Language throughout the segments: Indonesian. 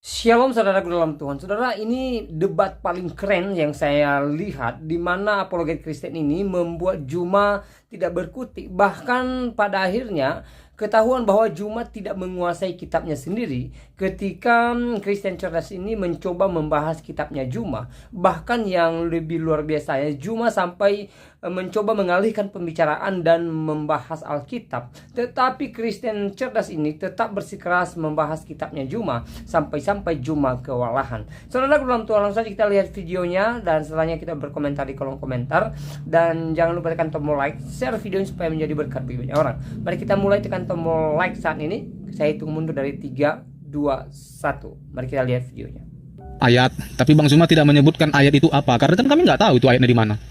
Shalom saudaraku dalam Tuhan. Saudara, ini debat paling keren yang saya lihat, di mana apologet Kristen ini membuat Juma tidak berkutik. Bahkan pada akhirnya ketahuan bahwa Juma tidak menguasai kitabnya sendiri ketika Kristen cerdas ini mencoba membahas kitabnya Juma. Bahkan yang lebih luar biasa, Juma sampai mencoba mengalihkan pembicaraan dan membahas Alkitab. Tetapi Kristen cerdas ini tetap bersikeras membahas kitabnya Juma sampai Juma kewalahan. Saudara dalam Tuhan, langsung saja kita lihat videonya dan setelahnya kita berkomentar di kolom komentar. Dan jangan lupa tekan tombol like, share video ini supaya menjadi berkat bagi banyak orang. Mari kita mulai, tekan tombol like saat ini. Saya hitung mundur dari 3, 2, 1. Mari kita lihat videonya. Ayat, tapi Bang Zuma tidak menyebutkan ayat itu apa, karena kan kami nggak tahu itu ayatnya di mana.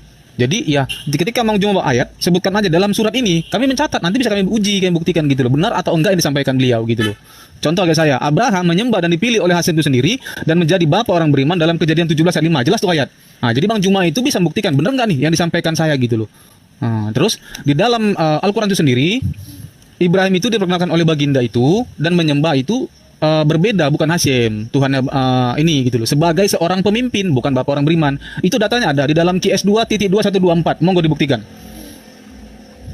Jadi ya, ketika Bang Zuma bawa ayat, sebutkan aja dalam surat ini, kami mencatat, nanti bisa kami uji, kami buktikan gitu loh, benar atau enggak yang disampaikan beliau gitu loh. Contoh agak saya, Abraham menyembah dan dipilih oleh Hasem itu sendiri dan menjadi bapak orang beriman dalam Kejadian 17 ayat 5, jelas tuh ayat. Nah, jadi Bang Zuma itu bisa membuktikan benar nggak nih yang disampaikan saya gitu loh. Nah, terus di dalam Al-Quran itu sendiri, Ibrahim itu diperkenalkan oleh baginda itu dan menyembah itu berbeda, bukan Hasyim Tuhannya ini gitu loh, sebagai seorang pemimpin, bukan bapak orang beriman. Itu datanya ada di dalam QS 2.2124. Monggo dibuktikan.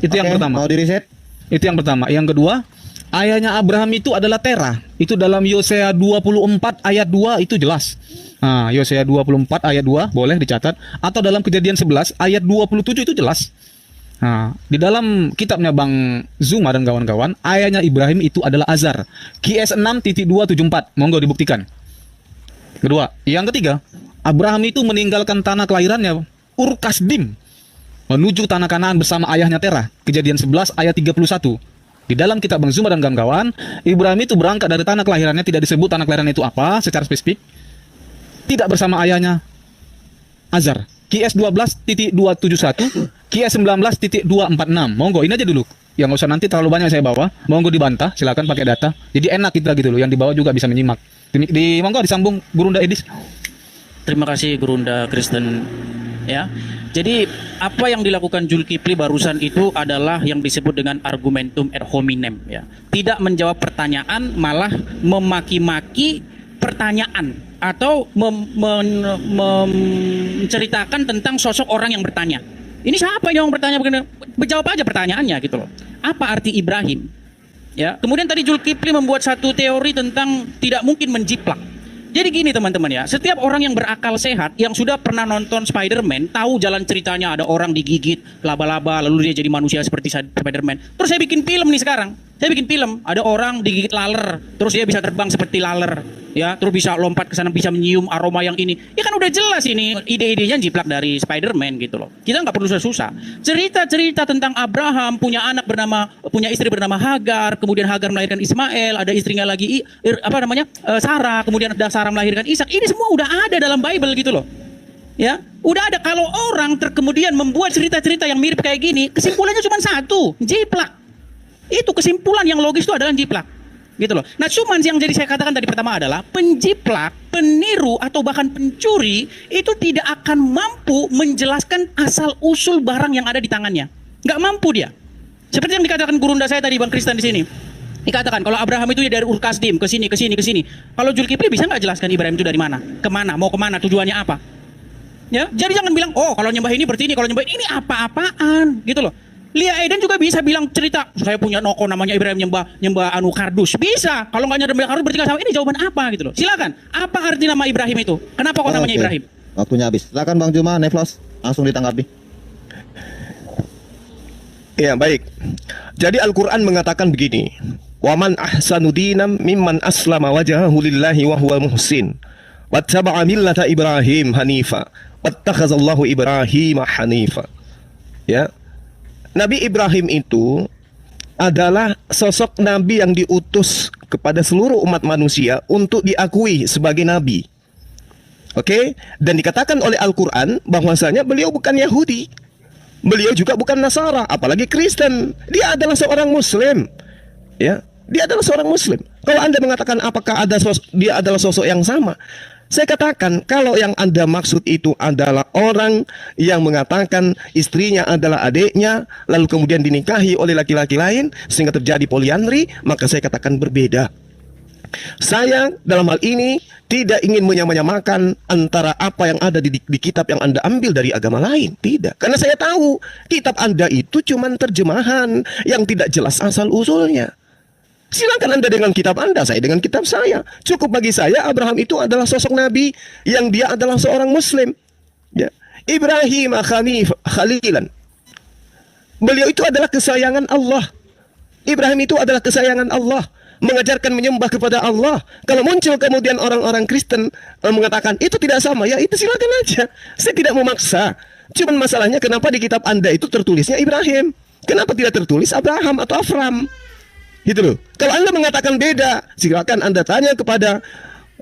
Itu yang pertama. Mau di reset? Itu yang pertama. Yang kedua, ayahnya Abraham itu adalah Terah. Itu dalam Yosea 24 ayat 2 itu jelas. Nah, Yosea 24 ayat 2 boleh dicatat, atau dalam Kejadian 11 ayat 27 itu jelas. Nah, di dalam kitabnya Bang Zuma dan kawan-kawan, ayahnya Ibrahim itu adalah Azar. QS 6.274. Monggo dibuktikan. Kedua, yang ketiga, Abraham itu meninggalkan tanah kelahirannya Ur Kasdim menuju tanah Kanaan bersama ayahnya Terah. Kejadian 11 ayat 31. Di dalam kitab Bang Zuma dan kawan-kawan, Ibrahim itu berangkat dari tanah kelahirannya, tidak disebut tanah kelahirannya itu apa secara spesifik. Tidak bersama ayahnya Azar. QS 12.271, QS 19.246. Monggo, ini aja dulu. Yang nggak usah nanti terlalu banyak saya bawa. Monggo dibantah, silakan pakai data. Jadi enak kita gitu loh, yang dibawa juga bisa menyimak. Monggo disambung Gurunda Edis. Terima kasih Gurunda Kristen ya. Jadi apa yang dilakukan Zulkifli barusan itu adalah yang disebut dengan argumentum ad hominem ya. Tidak menjawab pertanyaan, malah memaki-maki pertanyaan atau menceritakan tentang sosok orang yang bertanya. Ini siapa yang bertanya begini? Jawab aja pertanyaannya gitu loh. Apa arti Ibrahim? Ya. Kemudian tadi Zulkifli membuat satu teori tentang tidak mungkin menjiplak. Jadi gini teman-teman ya, setiap orang yang berakal sehat, yang sudah pernah nonton Spider-Man, tahu jalan ceritanya ada orang digigit laba-laba, lalu dia jadi manusia seperti Spider-Man. Terus saya bikin film nih sekarang. Saya bikin film, ada orang digigit laler, terus dia bisa terbang seperti laler, ya, terus bisa lompat ke sana, bisa menyium aroma yang ini. Ya kan udah jelas ini ide-idenya jiplak dari Spider-Man gitu loh. Kita nggak perlu susah-susah. Cerita-cerita tentang Abraham punya istri bernama Hagar, kemudian Hagar melahirkan Ismail, ada istrinya lagi Sarah, kemudian ada Sarah melahirkan Ishak. Ini semua udah ada dalam Bible gitu loh. Ya, udah ada. Kalau orang kemudian membuat cerita-cerita yang mirip kayak gini, kesimpulannya cuma satu, jiplak. Itu kesimpulan yang logis itu adalah jiplak. Gitu loh. Nah, cuman yang jadi saya katakan tadi pertama adalah penjiplak, peniru atau bahkan pencuri itu tidak akan mampu menjelaskan asal usul barang yang ada di tangannya. Nggak mampu dia. Seperti yang dikatakan Gurunda saya tadi, Bang Kristen di sini. Dikatakan kalau Abraham itu dari Ur Kasdim ke sini. Kalau Zulkifli bisa nggak jelaskan Ibrahim itu dari mana? Kemana? Mau kemana? Tujuannya apa? Ya, jadi jangan bilang, oh kalau nyembah ini berarti ini, kalau nyembah ini apa-apaan, gitu loh. Lia Eden juga bisa bilang cerita, saya punya noko namanya Ibrahim nyembah anu kardus. Bisa. Kalau nggak nyembah kardus berarti nggak sama. Ini jawaban apa gitu loh. Silakan. Apa arti nama Ibrahim itu? Kenapa kok namanya Ibrahim? Waktunya habis. Silakan Bang Zuma, Neflos, langsung ditanggapi. Ya, baik. Jadi Al-Qur'an mengatakan begini. Waman ahsanu dinam mimman aslama wajhahu lillahi wa huwa muhsin. Wattaba'a millata Ibrahim hanifa. Wattakhazallahu Ibrahim hanifa. Ya. Nabi Ibrahim itu adalah sosok nabi yang diutus kepada seluruh umat manusia untuk diakui sebagai nabi. Oke? Dan dikatakan oleh Al-Qur'an bahwasanya beliau bukan Yahudi. Beliau juga bukan Nasara, apalagi Kristen. Dia adalah seorang muslim. Ya, dia adalah seorang muslim. Kalau Anda mengatakan apakah dia adalah sosok yang sama? Saya katakan kalau yang Anda maksud itu adalah orang yang mengatakan istrinya adalah adiknya, lalu kemudian dinikahi oleh laki-laki lain sehingga terjadi poliandri, maka saya katakan berbeda. Saya dalam hal ini tidak ingin menyamakan antara apa yang ada di kitab yang Anda ambil dari agama lain. Tidak. Karena saya tahu kitab Anda itu cuma terjemahan yang tidak jelas asal-usulnya. Silakan Anda dengan kitab Anda, saya dengan kitab saya. Cukup bagi saya Abraham itu adalah sosok nabi yang dia adalah seorang muslim. Ya. Ibrahim khalilan. Beliau itu adalah kesayangan Allah. Ibrahim itu adalah kesayangan Allah, mengajarkan menyembah kepada Allah. Kalau muncul kemudian orang-orang Kristen mengatakan itu tidak sama, ya itu silakan aja. Saya tidak memaksa. Cuman masalahnya kenapa di kitab Anda itu tertulisnya Ibrahim? Kenapa tidak tertulis Abraham atau Afram? Gitu loh. Kalau Anda mengatakan beda, silakan Anda tanya kepada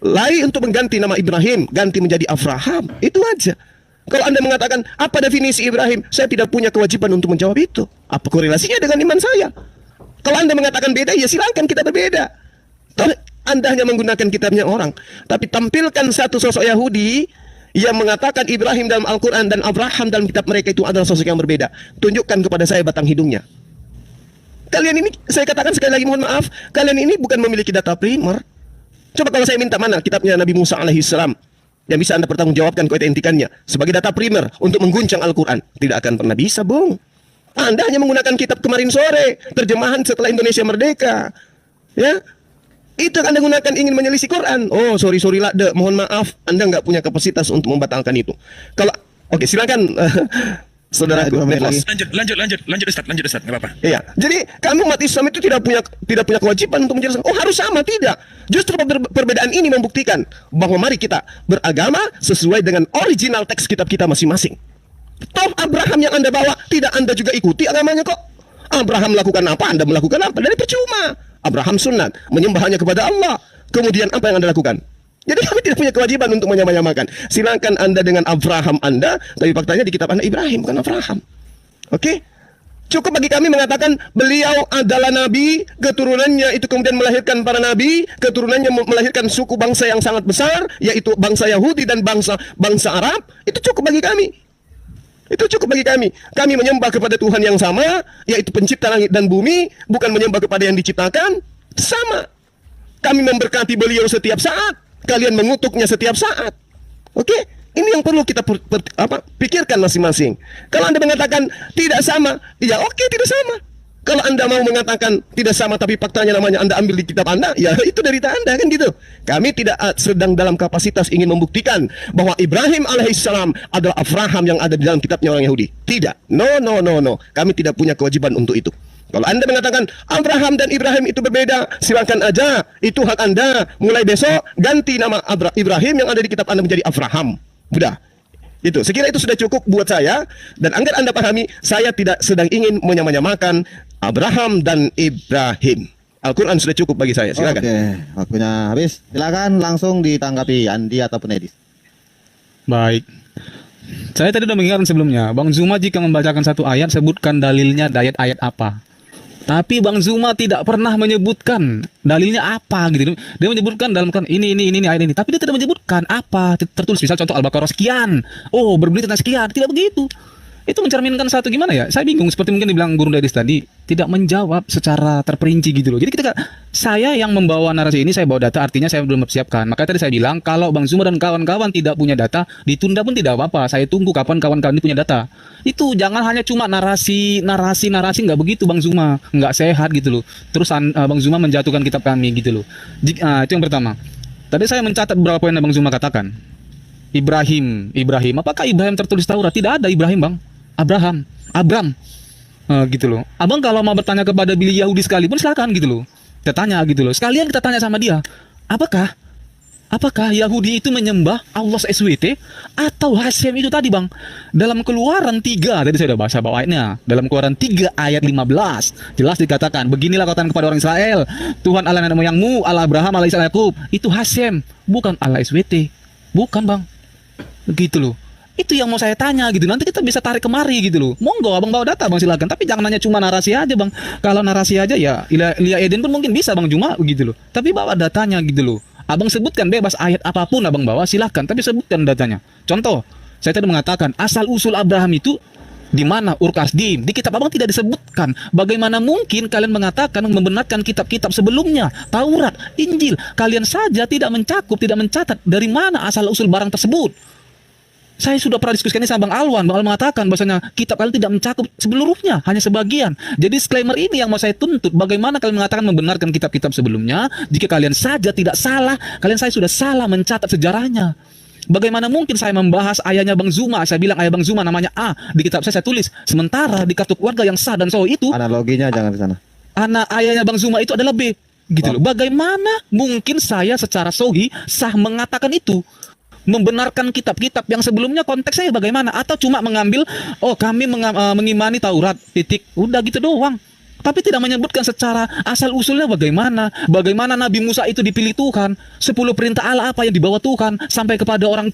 Lai untuk mengganti nama Ibrahim, ganti menjadi Abraham. Itu aja. Kalau Anda mengatakan apa definisi Ibrahim, saya tidak punya kewajiban untuk menjawab itu. Apa korelasinya dengan iman saya? Kalau Anda mengatakan beda, ya silakan kita berbeda. Anda hanya menggunakan kitabnya orang. Tapi tampilkan satu sosok Yahudi yang mengatakan Ibrahim dalam Al-Quran dan Abraham dalam kitab mereka itu adalah sosok yang berbeda. Tunjukkan kepada saya batang hidungnya. Kalian ini, saya katakan sekali lagi mohon maaf, kalian ini bukan memiliki data primer. Coba kalau saya minta mana kitabnya Nabi Musa alaihissalam yang bisa Anda pertanggungjawabkan keautentikannya sebagai data primer untuk mengguncang Al-Quran. Tidak akan pernah bisa, Bung. Anda hanya menggunakan kitab kemarin sore, terjemahan setelah Indonesia merdeka. Ya, itu yang Anda gunakan ingin menyelisih Quran. Oh, sorry lah, mohon maaf, Anda nggak punya kapasitas untuk membatalkan itu. Kalau, oke, silakan, saudaraku. Lanjut Ustaz, nggak apa-apa. Iya, jadi kami umat Islam itu tidak punya kewajiban untuk menjelaskan. Oh, harus sama, tidak. Justru perbedaan ini membuktikan bahwa mari kita beragama sesuai dengan original teks kitab kita masing-masing. Toh Abraham yang Anda bawa, tidak Anda juga ikuti agamanya kok. Abraham melakukan apa, Anda melakukan apa. Dari percuma. Abraham sunat, menyembah hanya kepada Allah. Kemudian apa yang Anda lakukan? Jadi kami tidak punya kewajiban untuk menyamakan. Silakan Anda dengan Abraham Anda, tapi faktanya di kitab Anda Ibrahim, bukan Abraham. Oke? Cukup bagi kami mengatakan beliau adalah nabi, keturunannya itu kemudian melahirkan para nabi, keturunannya melahirkan suku bangsa yang sangat besar, yaitu bangsa Yahudi dan bangsa Arab. Itu cukup bagi kami. Itu cukup bagi kami. Kami menyembah kepada Tuhan yang sama, yaitu pencipta langit dan bumi, bukan menyembah kepada yang diciptakan. Sama. Kami memberkati beliau setiap saat. Kalian mengutuknya setiap saat. Oke? Ini yang perlu kita pikirkan masing-masing. Kalau Anda mengatakan tidak sama, ya oke, tidak sama. Kalau Anda mau mengatakan tidak sama tapi faktanya namanya Anda ambil di kitab Anda, ya itu dari Anda kan gitu. Kami tidak sedang dalam kapasitas ingin membuktikan bahwa Ibrahim alaihissalam adalah Abraham yang ada di dalam kitabnya orang Yahudi. Tidak. No. Kami tidak punya kewajiban untuk itu. Kalau Anda mengatakan Abraham dan Ibrahim itu berbeda, silakan aja. Itu hak Anda. Mulai besok ganti nama Ibrahim yang ada di kitab Anda menjadi Abraham. Sudah. Itu, sekira itu sudah cukup buat saya. Dan agar Anda pahami, saya tidak sedang ingin menyamakan Abraham dan Ibrahim. Al-Quran sudah cukup bagi saya. Silakan. Oke, waktunya habis. Silakan langsung ditanggapi Andi ataupun Edis. Baik. Saya tadi sudah mengingatkan sebelumnya, Bang Zuma jika membacakan satu ayat, sebutkan dalilnya ayat apa. Tapi Bang Zuma tidak pernah menyebutkan dalilnya apa gitu. Dia menyebutkan dalam kan ini ayat ini, tapi dia tidak menyebutkan apa tertulis. Misal contoh Al-Baqarah sekian, oh berberita tentang sekian, tidak begitu. Itu mencerminkan satu gimana ya? Saya bingung, seperti mungkin dibilang Guru Dedis tadi, tidak menjawab secara terperinci gitu loh. Jadi saya yang membawa narasi ini, saya bawa data, artinya saya belum mempersiapkan. Makanya tadi saya bilang kalau Bang Zuma dan kawan-kawan tidak punya data, ditunda pun tidak apa-apa. Saya tunggu kapan kawan-kawan ini punya data. Itu jangan hanya cuma narasi nggak begitu Bang Zuma, nggak sehat gitu loh. Terus Bang Zuma menjatuhkan kitab kami gitu loh. Itu yang pertama. Tadi saya mencatat beberapa poin yang Bang Zuma katakan. Ibrahim, apakah Ibrahim tertulis Taurat? Tidak ada Ibrahim, Bang. Abram, gitu loh. Abang kalau mau bertanya kepada Billy Yahudi sekalipun silakan gitu loh. Kita tanya gitu loh. Sekalian kita tanya sama dia, apakah Yahudi itu menyembah Allah SWT atau Hashem itu tadi Bang? Dalam Keluaran 3, tadi saya sudah bahasa ayatnya. Dalam Keluaran 3 ayat 15 jelas dikatakan, beginilah katakan kepada orang Israel, Tuhan Allah nenek moyangmu, Allah Abraham, Allah Ishak, Yakub, itu Hashem, bukan Allah SWT. Bukan Bang. Gitu loh. Itu yang mau saya tanya gitu. Nanti kita bisa tarik kemari gitu loh. Monggo Abang bawa data Bang, silakan. Tapi jangan hanya cuma narasi aja Bang. Kalau narasi aja ya Lia Eden pun mungkin bisa Bang Juma gitu loh. Tapi bawa datanya gitu loh. Abang sebutkan bebas ayat apapun Abang bawa silakan. Tapi sebutkan datanya. Contoh, saya tadi mengatakan asal usul Abraham itu Di mana Urkasdim? Di kitab Abang tidak disebutkan. Bagaimana mungkin kalian mengatakan membenarkan kitab-kitab sebelumnya, Taurat, Injil? Kalian saja tidak mencakup, tidak mencatat dari mana asal usul barang tersebut. Saya sudah pernah diskusikan ini sama Bang Alwan. Bang Alwan mengatakan bahwasanya kitab kalian tidak mencakup seluruhnya, hanya sebagian. Jadi disclaimer ini yang mau saya tuntut. Bagaimana kalian mengatakan membenarkan kitab-kitab sebelumnya jika kalian saja tidak salah, kalian saya sudah salah mencatat sejarahnya. Bagaimana mungkin saya membahas ayahnya Bang Zuma, saya bilang ayah Bang Zuma namanya A, di kitab saya tulis, sementara di kartu keluarga yang sah dan sahih itu Analoginya jangan ke sana. anak ayahnya Bang Zuma itu adalah B, gitu loh. Bagaimana mungkin saya secara sahih sah mengatakan itu? Membenarkan kitab-kitab yang sebelumnya konteksnya bagaimana? Atau cuma mengambil, oh kami mengimani Taurat, titik, udah gitu doang. Tapi tidak menyebutkan secara asal-usulnya bagaimana. Bagaimana Nabi Musa itu dipilih Tuhan. 10 perintah Allah apa yang dibawa Tuhan sampai kepada orang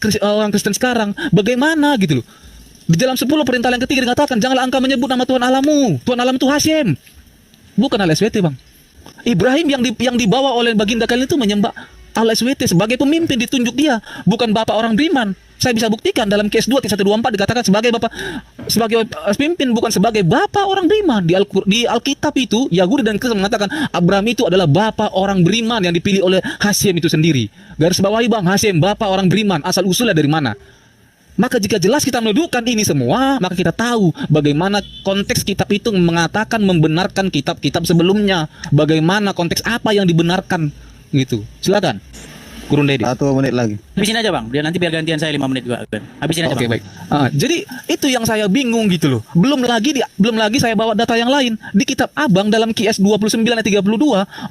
Kristen sekarang. Bagaimana gitu loh. Di dalam 10 perintah yang ketiga dikatakan, janganlah engkau menyebut nama Tuhan Allahmu. Tuhan Allahmu itu Hashem. Bukan al-SWT, Bang. Ibrahim yang dibawa oleh baginda kalian itu menyembah al-SWT sebagai pemimpin, ditunjuk dia. Bukan bapak orang beriman. Saya bisa buktikan dalam case 2 124 dikatakan sebagai pemimpin, bukan sebagai bapak orang beriman. Di Alkitab itu Yahudi dan Kristen mengatakan Abraham itu adalah bapak orang beriman yang dipilih oleh Hashem itu sendiri. Garis bawahi Bang, Hashem bapak orang beriman, asal usulnya dari mana? Maka jika jelas kita mendudukan ini semua, maka kita tahu bagaimana konteks kitab itu mengatakan membenarkan kitab-kitab sebelumnya. Bagaimana konteks apa yang dibenarkan gitu. Silakan. Kurun Dedi. 1 menit lagi. Habisin aja Bang, biar nanti biar gantian saya 5 menit juga. Habisin aja Oke, Bang. baik. Jadi itu yang saya bingung gitu loh. Belum lagi saya bawa data yang lain. Di kitab Abang dalam QS 29 ayat 32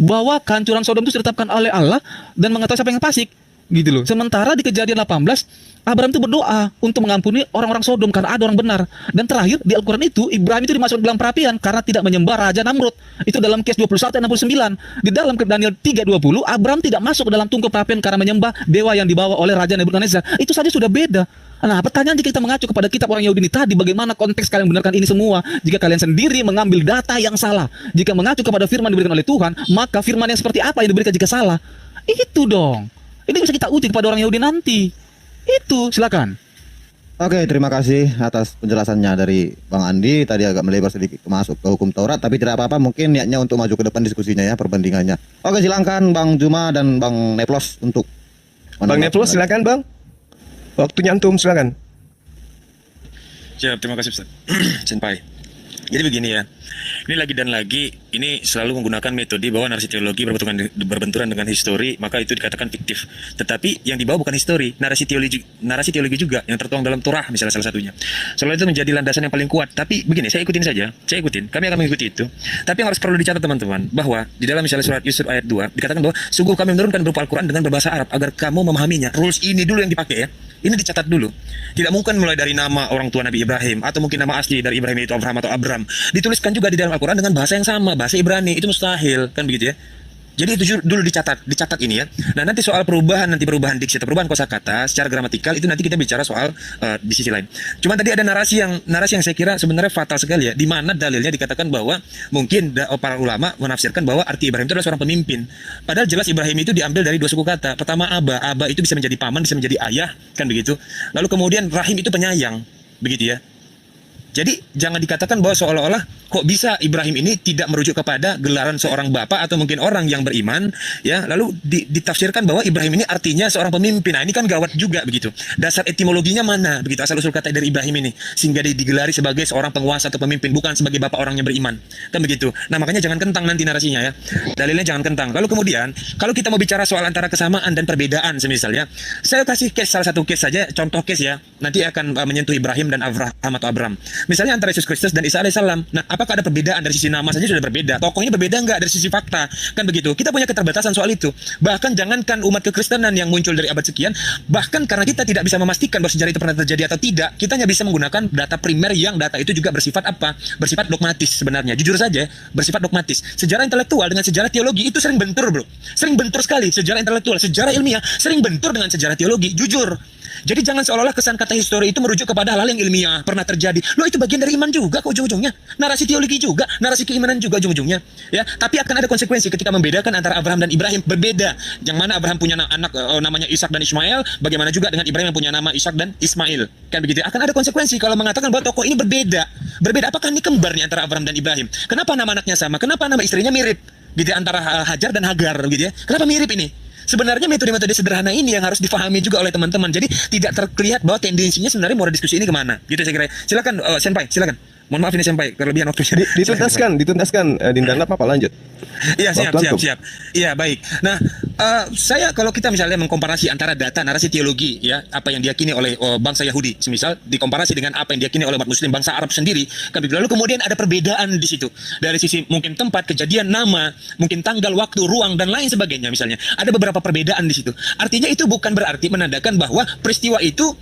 bahwa kehancuran Sodom itu ditetapkan oleh Allah dan mengetahui siapa yang fasik gitu loh. Sementara di Kejadian 18 Abraham itu berdoa untuk mengampuni orang-orang Sodom karena ada orang benar. Dan terakhir di Al-Quran itu Ibrahim itu dimasukkan dalam perapian karena tidak menyembah Raja Namrud. Itu dalam kes 21 ayat 69. Di dalam Daniel 3:20 Abraham tidak masuk ke dalam tungku perapian karena menyembah dewa yang dibawa oleh Raja Nebukadnezar. Itu saja sudah beda. Nah, pertanyaan jika kita mengacu kepada kitab orang Yahudi ini tadi, bagaimana konteks kalian benarkan ini semua? Jika kalian sendiri mengambil data yang salah, jika mengacu kepada firman diberikan oleh Tuhan, maka firman yang seperti apa yang diberikan jika salah? Itu dong. Ini bisa kita uji kepada orang Yahudi nanti. Itu, silakan. Oke, terima kasih atas penjelasannya dari Bang Andi. Tadi agak melebar sedikit masuk ke hukum Taurat, tapi tidak apa-apa, mungkin niatnya untuk maju ke depan diskusinya ya, perbandingannya. Oke, silakan Bang Juma dan Bang Neplos untuk Bang Neplos silakan Bang. Waktunya antum silakan. Siap, terima kasih Ustaz. Senpai. Jadi begini ya, ini lagi dan lagi, ini selalu menggunakan metode bahwa narasi teologi berbenturan dengan histori, maka itu dikatakan fiktif. Tetapi yang dibawa bukan histori, narasi teologi juga yang tertuang dalam Torah misalnya salah satunya. Soalnya itu menjadi landasan yang paling kuat. Tapi begini, saya ikutin saja, kami akan mengikuti itu. Tapi yang harus perlu dicatat teman-teman, bahwa di dalam misalnya surat Yusuf ayat 2, dikatakan bahwa sungguh kami menurunkan berupa Al-Quran dengan berbahasa Arab agar kamu memahaminya. Rules ini dulu yang dipakai ya. Ini dicatat dulu. Tidak mungkin mulai dari nama orang tua Nabi Ibrahim atau mungkin nama asli dari Ibrahim itu Abraham atau Abram. Dituliskan juga di dalam Al-Quran dengan bahasa yang sama, bahasa Ibrani. Itu mustahil, kan begitu ya. Jadi itu dulu dicatat ini ya. Nah, nanti soal perubahan diksi atau perubahan kosakata secara gramatikal itu nanti kita bicara soal di sisi lain. Cuma tadi ada narasi yang saya kira sebenarnya fatal sekali ya, di mana dalilnya dikatakan bahwa mungkin para ulama menafsirkan bahwa arti Ibrahim itu adalah seorang pemimpin. Padahal jelas Ibrahim itu diambil dari 2 suku kata. Pertama aba itu bisa menjadi paman, bisa menjadi ayah, kan begitu. Lalu kemudian rahim itu penyayang, begitu ya. Jadi jangan dikatakan bahwa seolah-olah kok bisa Ibrahim ini tidak merujuk kepada gelaran seorang bapak atau mungkin orang yang beriman ya, lalu ditafsirkan bahwa Ibrahim ini artinya seorang pemimpin. Nah, ini kan gawat juga begitu. Dasar etimologinya mana begitu, asal usul kata dari Ibrahim ini sehingga digelari sebagai seorang penguasa atau pemimpin, bukan sebagai bapak orang yang beriman. Kan begitu. Nah, makanya jangan kentang nanti narasinya ya. Dalilnya jangan kentang. Lalu kemudian kalau kita mau bicara soal antara kesamaan dan perbedaan semisalnya, saya kasih salah satu case saja, contoh case ya. Nanti akan menyentuh Ibrahim dan Abraham atau Abram. Misalnya antara Yesus Kristus dan Isa alaihissalam. Nah, apakah ada perbedaan dari sisi nama saja sudah berbeda? Tokohnya berbeda nggak dari sisi fakta? Kan begitu. Kita punya keterbatasan soal itu. Bahkan jangankan umat kekristenan yang muncul dari abad sekian, bahkan karena kita tidak bisa memastikan bahwa sejarah itu pernah terjadi atau tidak, kita hanya bisa menggunakan data primer yang data itu juga bersifat apa? Bersifat dogmatis sebenarnya. Jujur saja, bersifat dogmatis. Sejarah intelektual dengan sejarah teologi itu sering bentur, bro. Sering bentur sekali. Sejarah intelektual, sejarah ilmiah sering bentur dengan sejarah teologi. Jujur. Jadi jangan seolah-olah kesan kata histori itu merujuk kepada hal-hal yang ilmiah, pernah terjadi. Loh, itu bagian dari iman juga kok ujung-ujungnya. Narasi teologi juga, narasi keimanan juga ujung-ujungnya. Ya, tapi akan ada konsekuensi ketika membedakan antara Abraham dan Ibrahim, berbeda. Yang mana Abraham punya anak namanya Ishak dan Ismail, bagaimana juga dengan Ibrahim yang punya nama Ishak dan Ismail. Kan begitu. Akan ada konsekuensi kalau mengatakan bahwa tokoh ini berbeda. Berbeda, apakah ini kembar nih antara Abraham dan Ibrahim? Kenapa nama anaknya sama? Kenapa nama istrinya mirip? Gitu ya, antara Hajar dan Hagar gitu ya. Kenapa mirip ini? Sebenarnya metode-metode sederhana ini yang harus difahami juga oleh teman-teman. Jadi tidak terlihat bahwa tendensinya sebenarnya moral diskusi ini kemana. Gitu saya kira. Silakan Senpai, silakan. Mohon maaf ini Senpai, kelebihan waktunya. Dituntaskan Dinda, nggak apa-apa, lanjut. Iya, siap. Waktu antum. Iya, baik. Nah, saya kalau kita misalnya mengkomparasi antara data narasi teologi ya, apa yang diyakini oleh bangsa Yahudi, semisal dikomparasi dengan apa yang diyakini oleh umat muslim bangsa Arab sendiri, kan lalu kemudian ada perbedaan di situ. Dari sisi mungkin tempat, kejadian, nama, mungkin tanggal, waktu, ruang dan lain sebagainya misalnya. Ada beberapa perbedaan di situ. Artinya itu bukan berarti menandakan bahwa peristiwa itu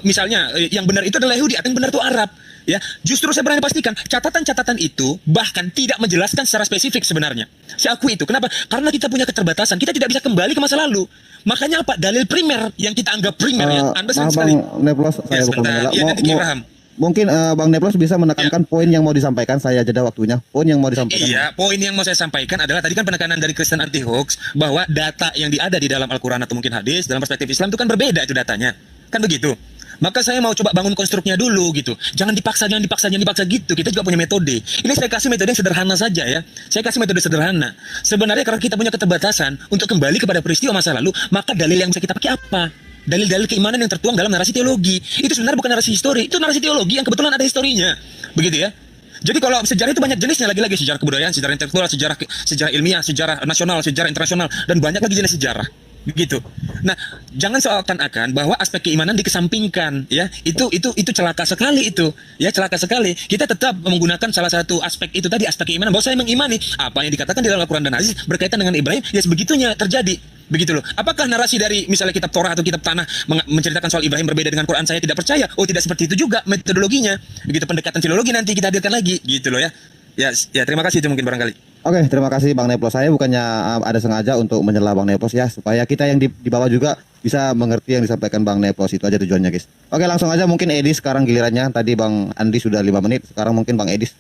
misalnya yang benar itu adalah Yahudi atau yang benar itu Arab. Ya, justru saya berani pastikan catatan-catatan itu bahkan tidak menjelaskan secara spesifik sebenarnya. Saya akui itu. Kenapa? Karena kita punya keterbatasan. Kita tidak bisa kembali ke masa lalu. Makanya apa? Dalil primer yang kita anggap primer ya. Anda Maaf sekali. Bang Neplos, saya bukan mengelak. Ya, nanti Abraham. Mungkin Bang Neplos bisa menekankan poin yang mau disampaikan. Saya jeda waktunya. Poin yang mau disampaikan. Iya, poin yang mau saya sampaikan adalah tadi kan penekanan dari Kristen anti hoax bahwa data yang ada di dalam Al-Quran atau mungkin hadis dalam perspektif Islam itu kan berbeda itu datanya. Kan begitu. Maka saya mau coba bangun konstruknya dulu gitu. Jangan dipaksa gitu. Kita juga punya metode. Ini saya kasih metode yang sederhana saja ya. Saya kasih metode sederhana. Sebenarnya karena kita punya keterbatasan untuk kembali kepada peristiwa masa lalu, maka dalil yang bisa kita pakai apa? Dalil-dalil keimanan yang tertuang dalam narasi teologi. Itu sebenarnya bukan narasi histori, itu narasi teologi yang kebetulan ada historinya. Begitu ya. Jadi kalau sejarah itu banyak jenisnya, lagi-lagi sejarah kebudayaan, sejarah intelektual, sejarah ilmiah, sejarah nasional, sejarah internasional, dan banyak lagi jenis sejarah. Begitu. Nah, jangan seakan-akan bahwa aspek keimanan dikesampingkan, ya. Itu celaka sekali itu. Ya, celaka sekali. Kita tetap menggunakan salah satu aspek itu tadi, aspek keimanan bahwa saya mengimani apa yang dikatakan di dalam Al-Qur'an dan hadis berkaitan dengan Ibrahim, ya sebegitunya terjadi. Begitu loh. Apakah narasi dari misalnya kitab Torah atau kitab Tanah menceritakan soal Ibrahim berbeda dengan Quran, saya tidak percaya? Oh, tidak seperti itu juga metodologinya. Begitu pendekatan filologi nanti kita hadirkan lagi, gitu loh ya. Ya, terima kasih itu mungkin barangkali. Oke, terima kasih Bang Neplos. Saya bukannya ada sengaja untuk menyela Bang Neplos ya, supaya kita yang di bawah juga bisa mengerti yang disampaikan Bang Neplos. Itu aja tujuannya, guys. Oke, langsung aja mungkin Edis sekarang gilirannya. Tadi Bang Andi sudah 5 menit, sekarang mungkin Bang Edis.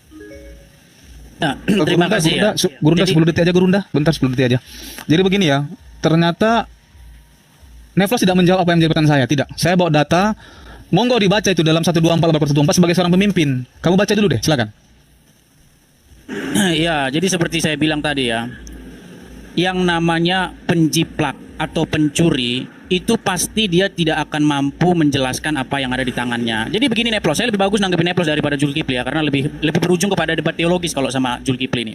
Nah, terima kasih ya. Gurunda, Jadi- 10 detik aja Gurunda. Bentar 10 detik aja. Jadi begini ya. Ternyata Neplos tidak menjawab apa yang menjadi pertanyaan saya. Tidak. Saya bawa data. Monggo dibaca itu dalam 124 sebagai seorang pemimpin. Kamu baca dulu deh, silakan. Ya, jadi seperti saya bilang tadi ya, yang namanya penjiplak atau pencuri itu pasti dia tidak akan mampu menjelaskan apa yang ada di tangannya. Jadi begini Neplos, saya lebih bagus nanggepin Neplos daripada Zulkifli ya, karena lebih berujung kepada debat teologis kalau sama Zulkifli ini.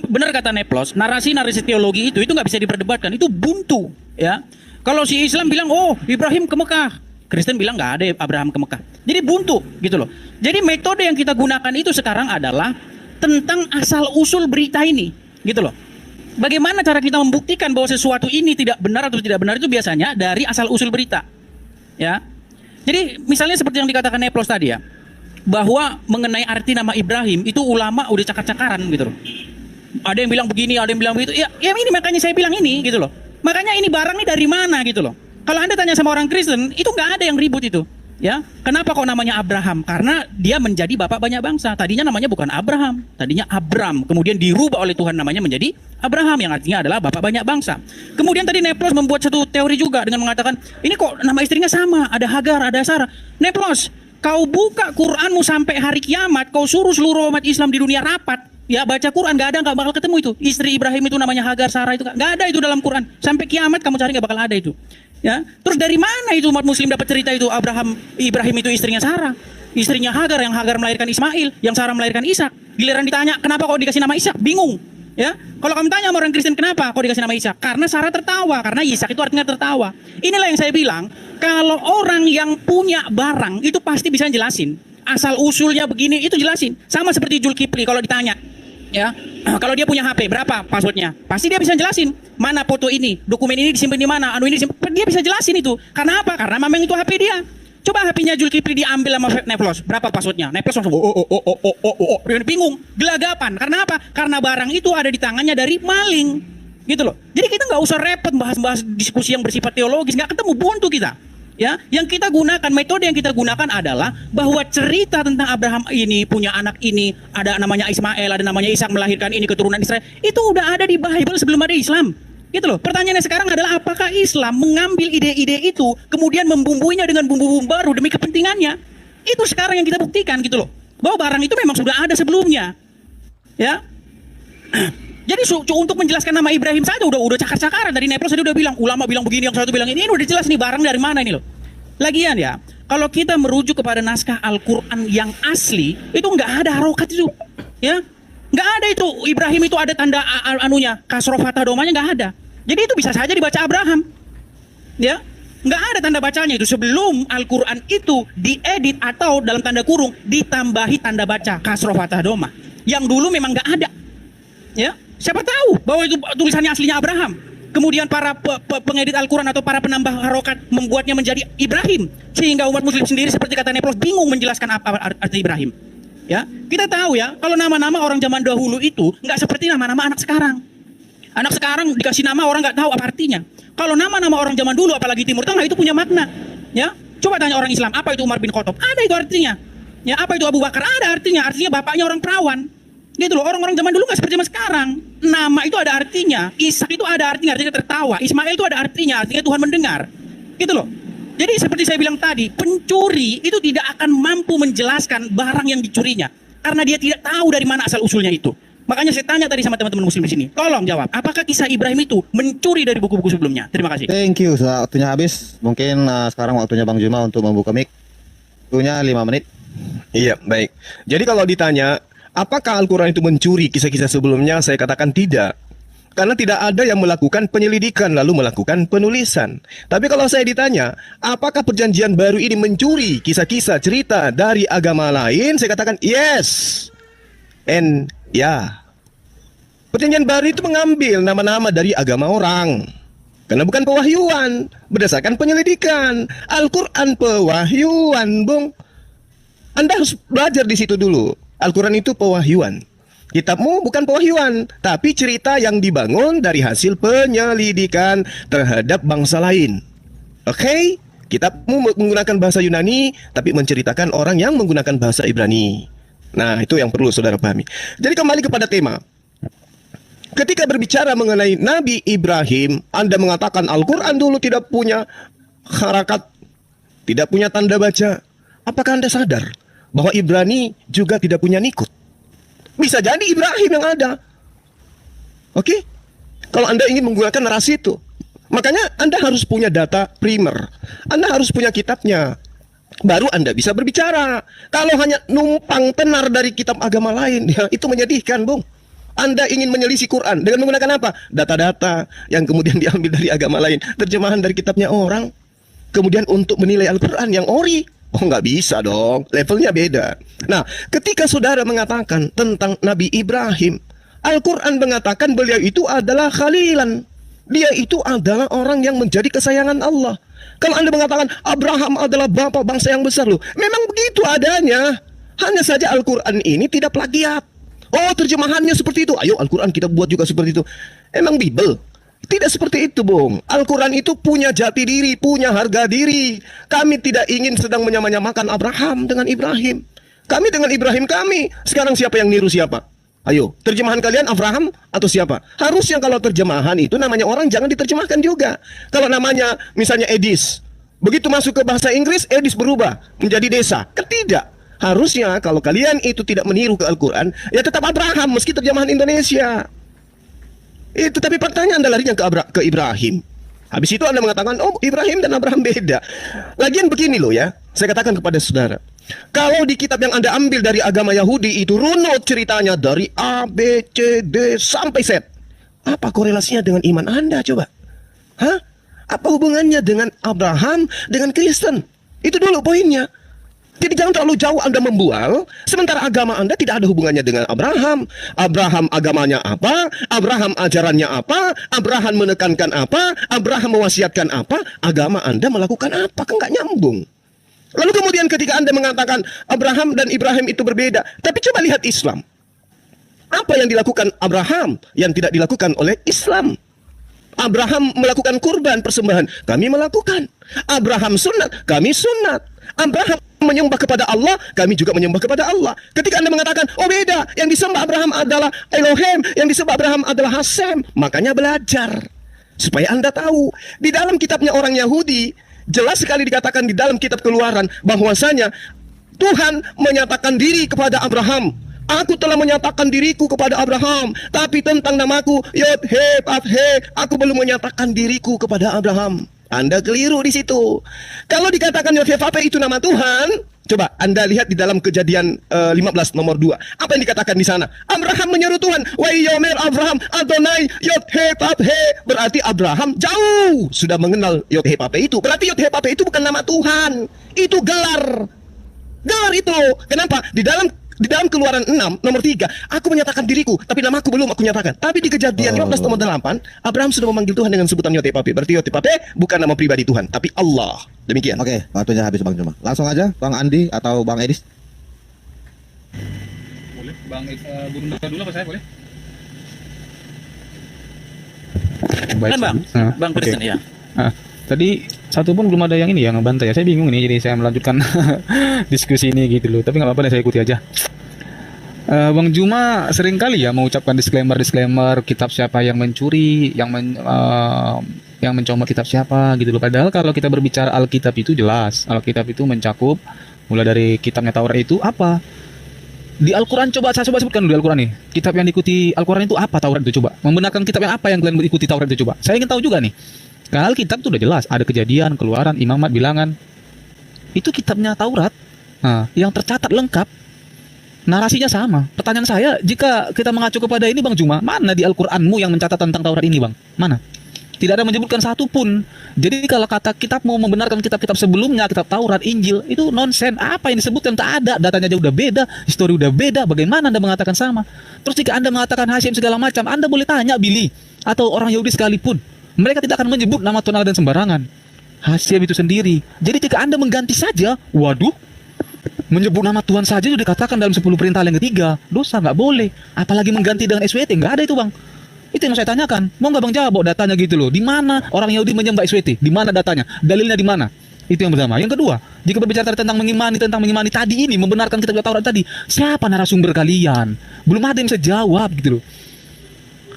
Benar kata Neplos, narasi teologi itu nggak bisa diperdebatkan, itu buntu ya. Kalau si Islam bilang, oh Ibrahim ke Mekah, Kristen bilang nggak ada Abraham ke Mekah. Jadi buntu gitu loh. Jadi metode yang kita gunakan itu sekarang adalah tentang asal usul berita ini, gitu loh. Bagaimana cara kita membuktikan bahwa sesuatu ini tidak benar atau tidak benar itu biasanya dari asal usul berita, ya. Jadi misalnya seperti yang dikatakan Neplos tadi ya, bahwa mengenai arti nama Ibrahim itu ulama udah cakar-cakaran gitu loh. Ada yang bilang begini, ada yang bilang begitu. Ya ini makanya saya bilang ini gitu loh. Makanya ini barang ini dari mana gitu loh. Kalau Anda tanya sama orang Kristen, itu nggak ada yang ribut itu. Ya, kenapa kok namanya Abraham? Karena dia menjadi bapak banyak bangsa. Tadinya namanya bukan Abraham, tadinya Abram. Kemudian dirubah oleh Tuhan namanya menjadi Abraham, yang artinya adalah bapak banyak bangsa. Kemudian tadi Neplos membuat satu teori juga dengan mengatakan, ini kok nama istrinya sama, ada Hagar, ada Sarah. Neplos, kau buka Quranmu sampai hari kiamat, kau suruh seluruh umat Islam di dunia rapat, ya baca Quran, nggak bakal ketemu itu. Istri Ibrahim itu namanya Hagar, Sarah itu nggak ada itu dalam Quran. Sampai kiamat kamu cari nggak bakal ada itu. Ya, terus dari mana itu umat Muslim dapat cerita itu Ibrahim itu istrinya Sarah, istrinya Hagar, yang Hagar melahirkan Ismail, yang Sarah melahirkan Ishak. Giliran ditanya kenapa kok dikasih nama Ishak, bingung. Ya, kalau kamu tanya sama orang Kristen kenapa kok dikasih nama Ishak, karena Sarah tertawa, karena Ishak itu artinya tertawa. Inilah yang saya bilang, kalau orang yang punya barang itu pasti bisa jelasin asal usulnya begini, itu jelasin. Sama seperti Zulkifli kalau ditanya. Ya, kalau dia punya HP berapa passwordnya, pasti dia bisa jelasin mana foto ini, dokumen ini disimpan di mana, anu ini disimpan, dia bisa jelasin itu. Karena apa? Karena memang itu HP dia. Coba HP-nya Zulkifli diambil sama Neplos, berapa passwordnya? Neplos langsung dia bingung, gelagapan. Karena apa? Karena barang itu ada di tangannya dari maling, gitu loh. Jadi kita nggak usah repot bahas-bahas diskusi yang bersifat teologis, nggak ketemu buntu kita. Ya, yang kita gunakan, metode yang kita gunakan adalah bahwa cerita tentang Abraham ini punya anak ini, ada namanya Ismail, ada namanya Ishak melahirkan ini keturunan Israel, itu udah ada di Bible sebelum ada Islam. Gitu loh. Pertanyaannya sekarang adalah apakah Islam mengambil ide-ide itu kemudian membumbuinya dengan bumbu-bumbu baru demi kepentingannya? Itu sekarang yang kita buktikan gitu loh. Bahwa barang itu memang sudah ada sebelumnya. Ya. Jadi untuk menjelaskan nama Ibrahim saja udah cakar-cakaran dari Nepal tadi udah bilang, ulama bilang begini, yang satu bilang ini udah jelas nih barang dari mana ini loh. Lagian ya, kalau kita merujuk kepada naskah Al-Qur'an yang asli, itu nggak ada harokat itu. Ya. Nggak ada itu, Ibrahim itu ada tanda anunya, kasroh fathah domanya nggak ada. Jadi itu bisa saja dibaca Abraham. Ya. Nggak ada tanda bacanya itu sebelum Al-Qur'an itu diedit atau dalam tanda kurung ditambahi tanda baca kasroh fathah domah. Yang dulu memang nggak ada. Ya. Siapa tahu bahwa itu tulisannya aslinya Abraham. Kemudian para pengedit Al-Quran atau para penambah harokat membuatnya menjadi Ibrahim. Sehingga umat muslim sendiri seperti kata Neplos bingung menjelaskan apa arti Ibrahim. Ya, kita tahu ya, kalau nama-nama orang zaman dahulu itu nggak seperti nama-nama anak sekarang. Anak sekarang dikasih nama orang nggak tahu apa artinya. Kalau nama-nama orang zaman dulu, apalagi Timur Tengah itu punya makna. Ya, coba tanya orang Islam, apa itu Umar bin Khattab? Ada itu artinya. Ya, apa itu Abu Bakar? Ada artinya. Artinya bapaknya orang perawan. Gitu loh, orang-orang zaman dulu nggak seperti zaman sekarang. Nama itu ada artinya, Ishak itu ada artinya tertawa, Ismail itu ada artinya Tuhan mendengar. Gitu loh. Jadi seperti saya bilang tadi, pencuri itu tidak akan mampu menjelaskan barang yang dicurinya karena dia tidak tahu dari mana asal usulnya itu. Makanya saya tanya tadi sama teman-teman muslim di sini, tolong jawab, apakah kisah Ibrahim itu mencuri dari buku-buku sebelumnya? Terima kasih. Thank you, sudah waktunya habis. Mungkin sekarang waktunya Bang Juma untuk membuka mic. Waktunya 5 menit. Iya, baik. Jadi kalau ditanya, apakah Al-Quran itu mencuri kisah-kisah sebelumnya? Saya katakan tidak. Karena tidak ada yang melakukan penyelidikan lalu melakukan penulisan. Tapi kalau saya ditanya, apakah perjanjian baru ini mencuri kisah-kisah cerita dari agama lain? Saya katakan yes. And ya. Perjanjian baru itu mengambil nama-nama dari agama orang. Karena bukan pewahyuan, berdasarkan penyelidikan. Al-Quran pewahyuan, Bung. Anda harus belajar di situ dulu. Al-Quran itu pewahyuan. Kitabmu bukan pewahyuan, tapi cerita yang dibangun dari hasil penyelidikan terhadap bangsa lain. Oke? Kitabmu menggunakan bahasa Yunani, tapi menceritakan orang yang menggunakan bahasa Ibrani. Nah, itu yang perlu saudara pahami. Jadi kembali kepada tema. Ketika berbicara mengenai Nabi Ibrahim, Anda mengatakan Al-Quran dulu tidak punya harakat, tidak punya tanda baca. Apakah Anda sadar bahwa Ibrani juga tidak punya nikut? Bisa jadi Ibrahim yang ada. Oke? Kalau Anda ingin menggunakan narasi itu, makanya Anda harus punya data primer. Anda harus punya kitabnya. Baru Anda bisa berbicara. Kalau hanya numpang tenar dari kitab agama lain, ya, itu menyedihkan, Bung. Anda ingin menyelisih Quran dengan menggunakan apa? Data-data yang kemudian diambil dari agama lain, terjemahan dari kitabnya orang. Kemudian untuk menilai Al-Quran yang ori. Oh, nggak bisa dong, levelnya beda. Nah, ketika saudara mengatakan tentang Nabi Ibrahim, Al-Quran mengatakan beliau itu adalah khalilan. Dia itu adalah orang yang menjadi kesayangan Allah. Kalau Anda mengatakan Abraham adalah bapak bangsa yang besar loh, memang begitu adanya. Hanya saja Al-Quran ini tidak plagiat. Oh, terjemahannya seperti itu. Ayo Al-Quran kita buat juga seperti itu. Emang Bible? Tidak seperti itu, Bung. Al-Quran itu punya jati diri, punya harga diri. Kami tidak ingin sedang menyamakan Abraham dengan Ibrahim. Kami dengan Ibrahim kami. Sekarang siapa yang niru siapa? Ayo, terjemahan kalian Abraham atau siapa? Harusnya kalau terjemahan itu namanya orang jangan diterjemahkan juga. Kalau namanya misalnya Edis, begitu masuk ke bahasa Inggris, Edis berubah menjadi desa. Tidak. Harusnya kalau kalian itu tidak meniru ke Al-Quran, ya tetap Abraham meski terjemahan Indonesia. Itu tapi pertanyaan Anda larinya ke Ibrahim. Habis itu Anda mengatakan, oh Ibrahim dan Abraham beda. Lagian begini loh ya, saya katakan kepada saudara. Kalau di kitab yang Anda ambil dari agama Yahudi itu runut ceritanya dari A, B, C, D sampai Z. Apa korelasinya dengan iman Anda coba? Hah? Apa hubungannya dengan Abraham, dengan Kristen? Itu dulu poinnya. Jadi jangan terlalu jauh Anda membual, sementara agama Anda tidak ada hubungannya dengan Abraham. Abraham agamanya apa? Abraham ajarannya apa? Abraham menekankan apa? Abraham mewasiatkan apa? Agama Anda melakukan apa? Kan nggak nyambung. Lalu kemudian ketika Anda mengatakan Abraham dan Ibrahim itu berbeda, tapi coba lihat Islam. Apa yang dilakukan Abraham yang tidak dilakukan oleh Islam? Abraham melakukan kurban persembahan, kami melakukan. Abraham sunat, kami sunat. Abraham menyembah kepada Allah, kami juga menyembah kepada Allah. Ketika Anda mengatakan, oh beda, yang disembah Abraham adalah Elohim, yang disembah Abraham adalah Hasem, makanya belajar. Supaya Anda tahu, di dalam kitabnya orang Yahudi, jelas sekali dikatakan di dalam kitab Keluaran, bahwasanya Tuhan menyatakan diri kepada Abraham. Aku telah menyatakan diriku kepada Abraham, tapi tentang namaku Yod He Vav He, aku belum menyatakan diriku kepada Abraham. Anda keliru di situ. Kalau dikatakan Yod He Vav He itu nama Tuhan, coba Anda lihat di dalam Kejadian 15 nomor 2. Apa yang dikatakan di sana? Abraham menyeru Tuhan, wa yomer Abraham Adonai Yod He Vav He. Berarti Abraham jauh sudah mengenal Yod He Vav He itu. Berarti Yod He Vav He itu bukan nama Tuhan, itu gelar. Gelar itu. Kenapa? Di dalam Keluaran 6 nomor 3, aku menyatakan diriku, tapi namaku belum aku nyatakan. Tapi di Kejadian 15 nomor 8, Abraham sudah memanggil Tuhan dengan sebutan Yod He Vav He. Berarti Yod He Vav He bukan nama pribadi Tuhan, tapi Allah. Demikian. Oke, waktunya habis Bang Juma. Langsung aja Bang Andi atau Bang Edis. Boleh, Bang Gunung dulu apa saya boleh? Kan Bang, Bang Kristen ya. Tadi satu pun belum ada yang ini yang ngebantai ya. Saya bingung ini, jadi saya melanjutkan diskusi ini gitu loh. Tapi nggak apa-apa deh, saya ikuti aja. Bang Juma sering kali ya mengucapkan disclaimer kitab siapa yang mencuri, yang mencomot kitab siapa gitu loh. Padahal kalau kita berbicara Alkitab itu jelas, Alkitab itu mencakup mulai dari kitabnya Taurat itu apa. Di Al-Quran saya coba sebutkan dulu di Al-Quran nih. Kitab yang diikuti Al-Quran itu apa, Taurat itu coba. Membenarkan kitab yang apa yang kalian ikuti Taurat itu coba. Saya ingin tahu juga nih. Karena Alkitab itu udah jelas, ada Kejadian, Keluaran, Imamat, Bilangan. Itu kitabnya Taurat. Nah, yang tercatat lengkap. Narasinya sama. Pertanyaan saya, jika kita mengacu kepada ini Bang Juma, mana di Al-Qur'anmu yang mencatat tentang Taurat ini, Bang? Mana? Tidak ada menyebutkan satu pun. Jadi kalau kata kitab mau membenarkan kitab-kitab sebelumnya, kitab Taurat, Injil, itu nonsen. Apa yang disebutkan tak ada, datanya aja udah beda, histori udah beda, bagaimana Anda mengatakan sama? Terus jika Anda mengatakan Hasyim segala macam, Anda boleh tanya Billy atau orang Yahudi sekalipun. Mereka tidak akan menyebut nama Tuhan Allah dan sembarangan. Hasyim itu sendiri. Jadi jika Anda mengganti saja, waduh, menyebut nama Tuhan saja sudah dikatakan dalam 10 perintah yang ketiga, dosa, nggak boleh. Apalagi mengganti dengan SWT, nggak ada itu Bang. Itu yang saya tanyakan. Mau nggak Bang jawab datanya gitu loh? Di mana orang Yahudi menyembah SWT? Di mana datanya? Dalilnya di mana? Itu yang pertama. Yang kedua, jika berbicara tentang mengimani tadi ini, membenarkan kitab Taurat tadi, siapa narasumber kalian? Belum ada yang bisa jawab gitu loh.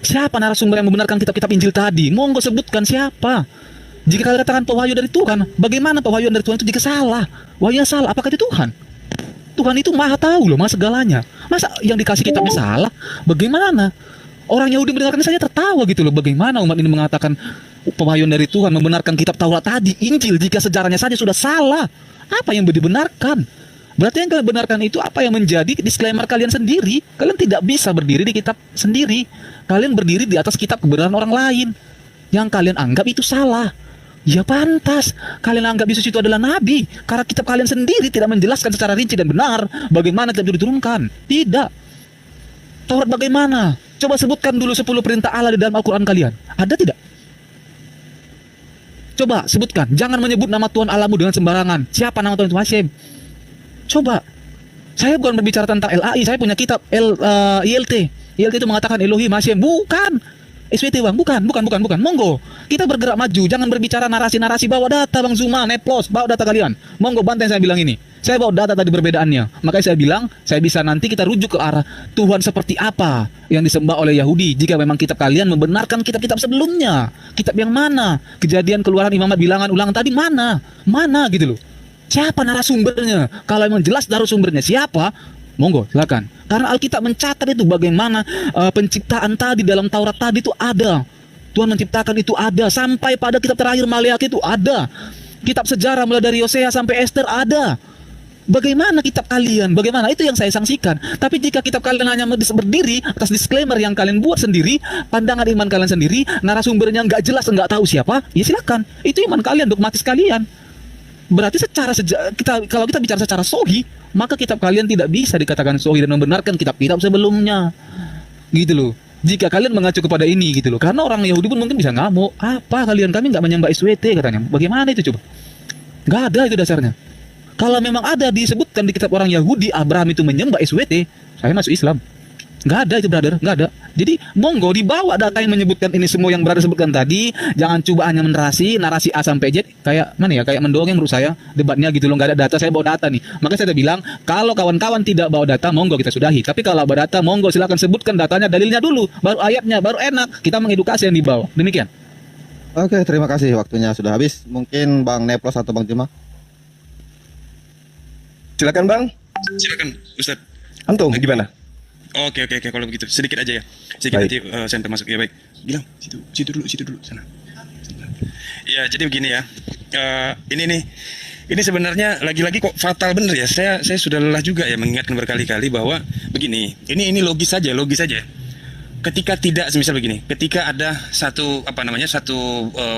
Siapa narasumber yang membenarkan kitab-kitab Injil tadi? Monggo sebutkan siapa. Jika kalian katakan pewahyu dari Tuhan, bagaimana pewahyu dari Tuhan itu jika salah? Wahyunya salah, apakah itu Tuhan? Tuhan itu maha tahu loh, maha segalanya. Masa yang dikasih kitabnya salah? Bagaimana? Orang Yahudi mendengarkan saja tertawa gitu loh. Bagaimana umat ini mengatakan pewahyuan dari Tuhan, membenarkan kitab Taurat tadi, Injil, jika sejarahnya saja sudah salah? Apa yang dibenarkan? Berarti yang kalian benarkan itu apa yang menjadi disclaimer kalian sendiri. Kalian tidak bisa berdiri di kitab sendiri. Kalian berdiri di atas kitab kebenaran orang lain yang kalian anggap itu salah. Ya pantas kalian anggap Yesus itu adalah nabi, karena kitab kalian sendiri tidak menjelaskan secara rinci dan benar bagaimana kitab itu diturunkan. Tidak. Taurat bagaimana? Coba sebutkan dulu 10 perintah Allah di dalam Al-Quran kalian. Ada tidak? Coba sebutkan. Jangan menyebut nama Tuhan Allahmu dengan sembarangan. Siapa nama Tuhan itu? Hasyim. Coba. Saya bukan berbicara tentang LAI. Saya punya kitab ILT. ILT itu mengatakan Elohim Hasyim. Bukan. SWT Bang. Bukan. Monggo. Kita bergerak maju. Jangan berbicara narasi-narasi. Bawa data Bang Zuma. Neplos. Bawa data kalian. Monggo bantai saya bilang ini. Saya bawa data tadi perbedaannya. Makanya saya bilang, saya bisa nanti kita rujuk ke arah Tuhan seperti apa yang disembah oleh Yahudi. Jika memang kitab kalian membenarkan kitab-kitab sebelumnya. Kitab yang mana? Kejadian, Keluaran, Imamat, Bilangan, Ulangan tadi mana? Mana gitu loh. Siapa narasumbernya? Kalau memang jelas narasumbernya siapa, monggo silakan. Karena Alkitab mencatat itu bagaimana penciptaan tadi dalam Taurat tadi itu ada. Tuhan menciptakan itu ada. Sampai pada kitab terakhir Maleakhi itu ada. Kitab sejarah mulai dari Yosea sampai Esther ada. Bagaimana kitab kalian? Bagaimana? Itu yang saya sanksikan. Tapi jika kitab kalian hanya berdiri atas disclaimer yang kalian buat sendiri, pandangan iman kalian sendiri, narasumbernya nggak jelas, nggak tahu siapa, ya silakan. Itu iman kalian, dogmatis kalian. Berarti kalau kita bicara secara sohi, maka kitab kalian tidak bisa dikatakan sohi dan membenarkan kitab-kitab sebelumnya. Gitu loh. Jika kalian mengacu kepada ini gitu loh. Karena orang Yahudi pun mungkin bisa ngamuk. Apa kalian? Kami nggak menyembah SWT katanya. Bagaimana itu coba? Nggak ada itu dasarnya. Kalau memang ada disebutkan di kitab orang Yahudi Abraham itu menyembah SWT, saya masuk Islam. Nggak ada itu brother, nggak ada. Jadi monggo dibawa data yang menyebutkan ini semua yang brother sebutkan tadi. Jangan coba hanya narasi A sampai Z. Kayak mana ya, kayak mendongeng menurut saya debatnya gitu loh. Nggak ada data, saya bawa data nih. Maka saya udah bilang, kalau kawan-kawan tidak bawa data, monggo kita sudahi. Tapi kalau bawa data, monggo silakan sebutkan datanya, dalilnya dulu. Baru ayatnya, baru enak. Kita mengedukasi yang dibawa. Demikian. Oke, terima kasih. Waktunya sudah habis. Mungkin Bang Neplos atau Bang Juma. Silakan Bang. Silakan Ustaz. Antum gimana? Oke kalau begitu sedikit aja ya. Sedikit Baik. nanti saya masuk ya baik. Bilang situ dulu sana. Ya jadi begini ya. Ini sebenarnya lagi-lagi kok fatal bener ya. Saya sudah lelah juga ya mengingatkan berkali-kali bahwa begini. Ini logis saja. Ketika tidak, semisal begini, ketika ada satu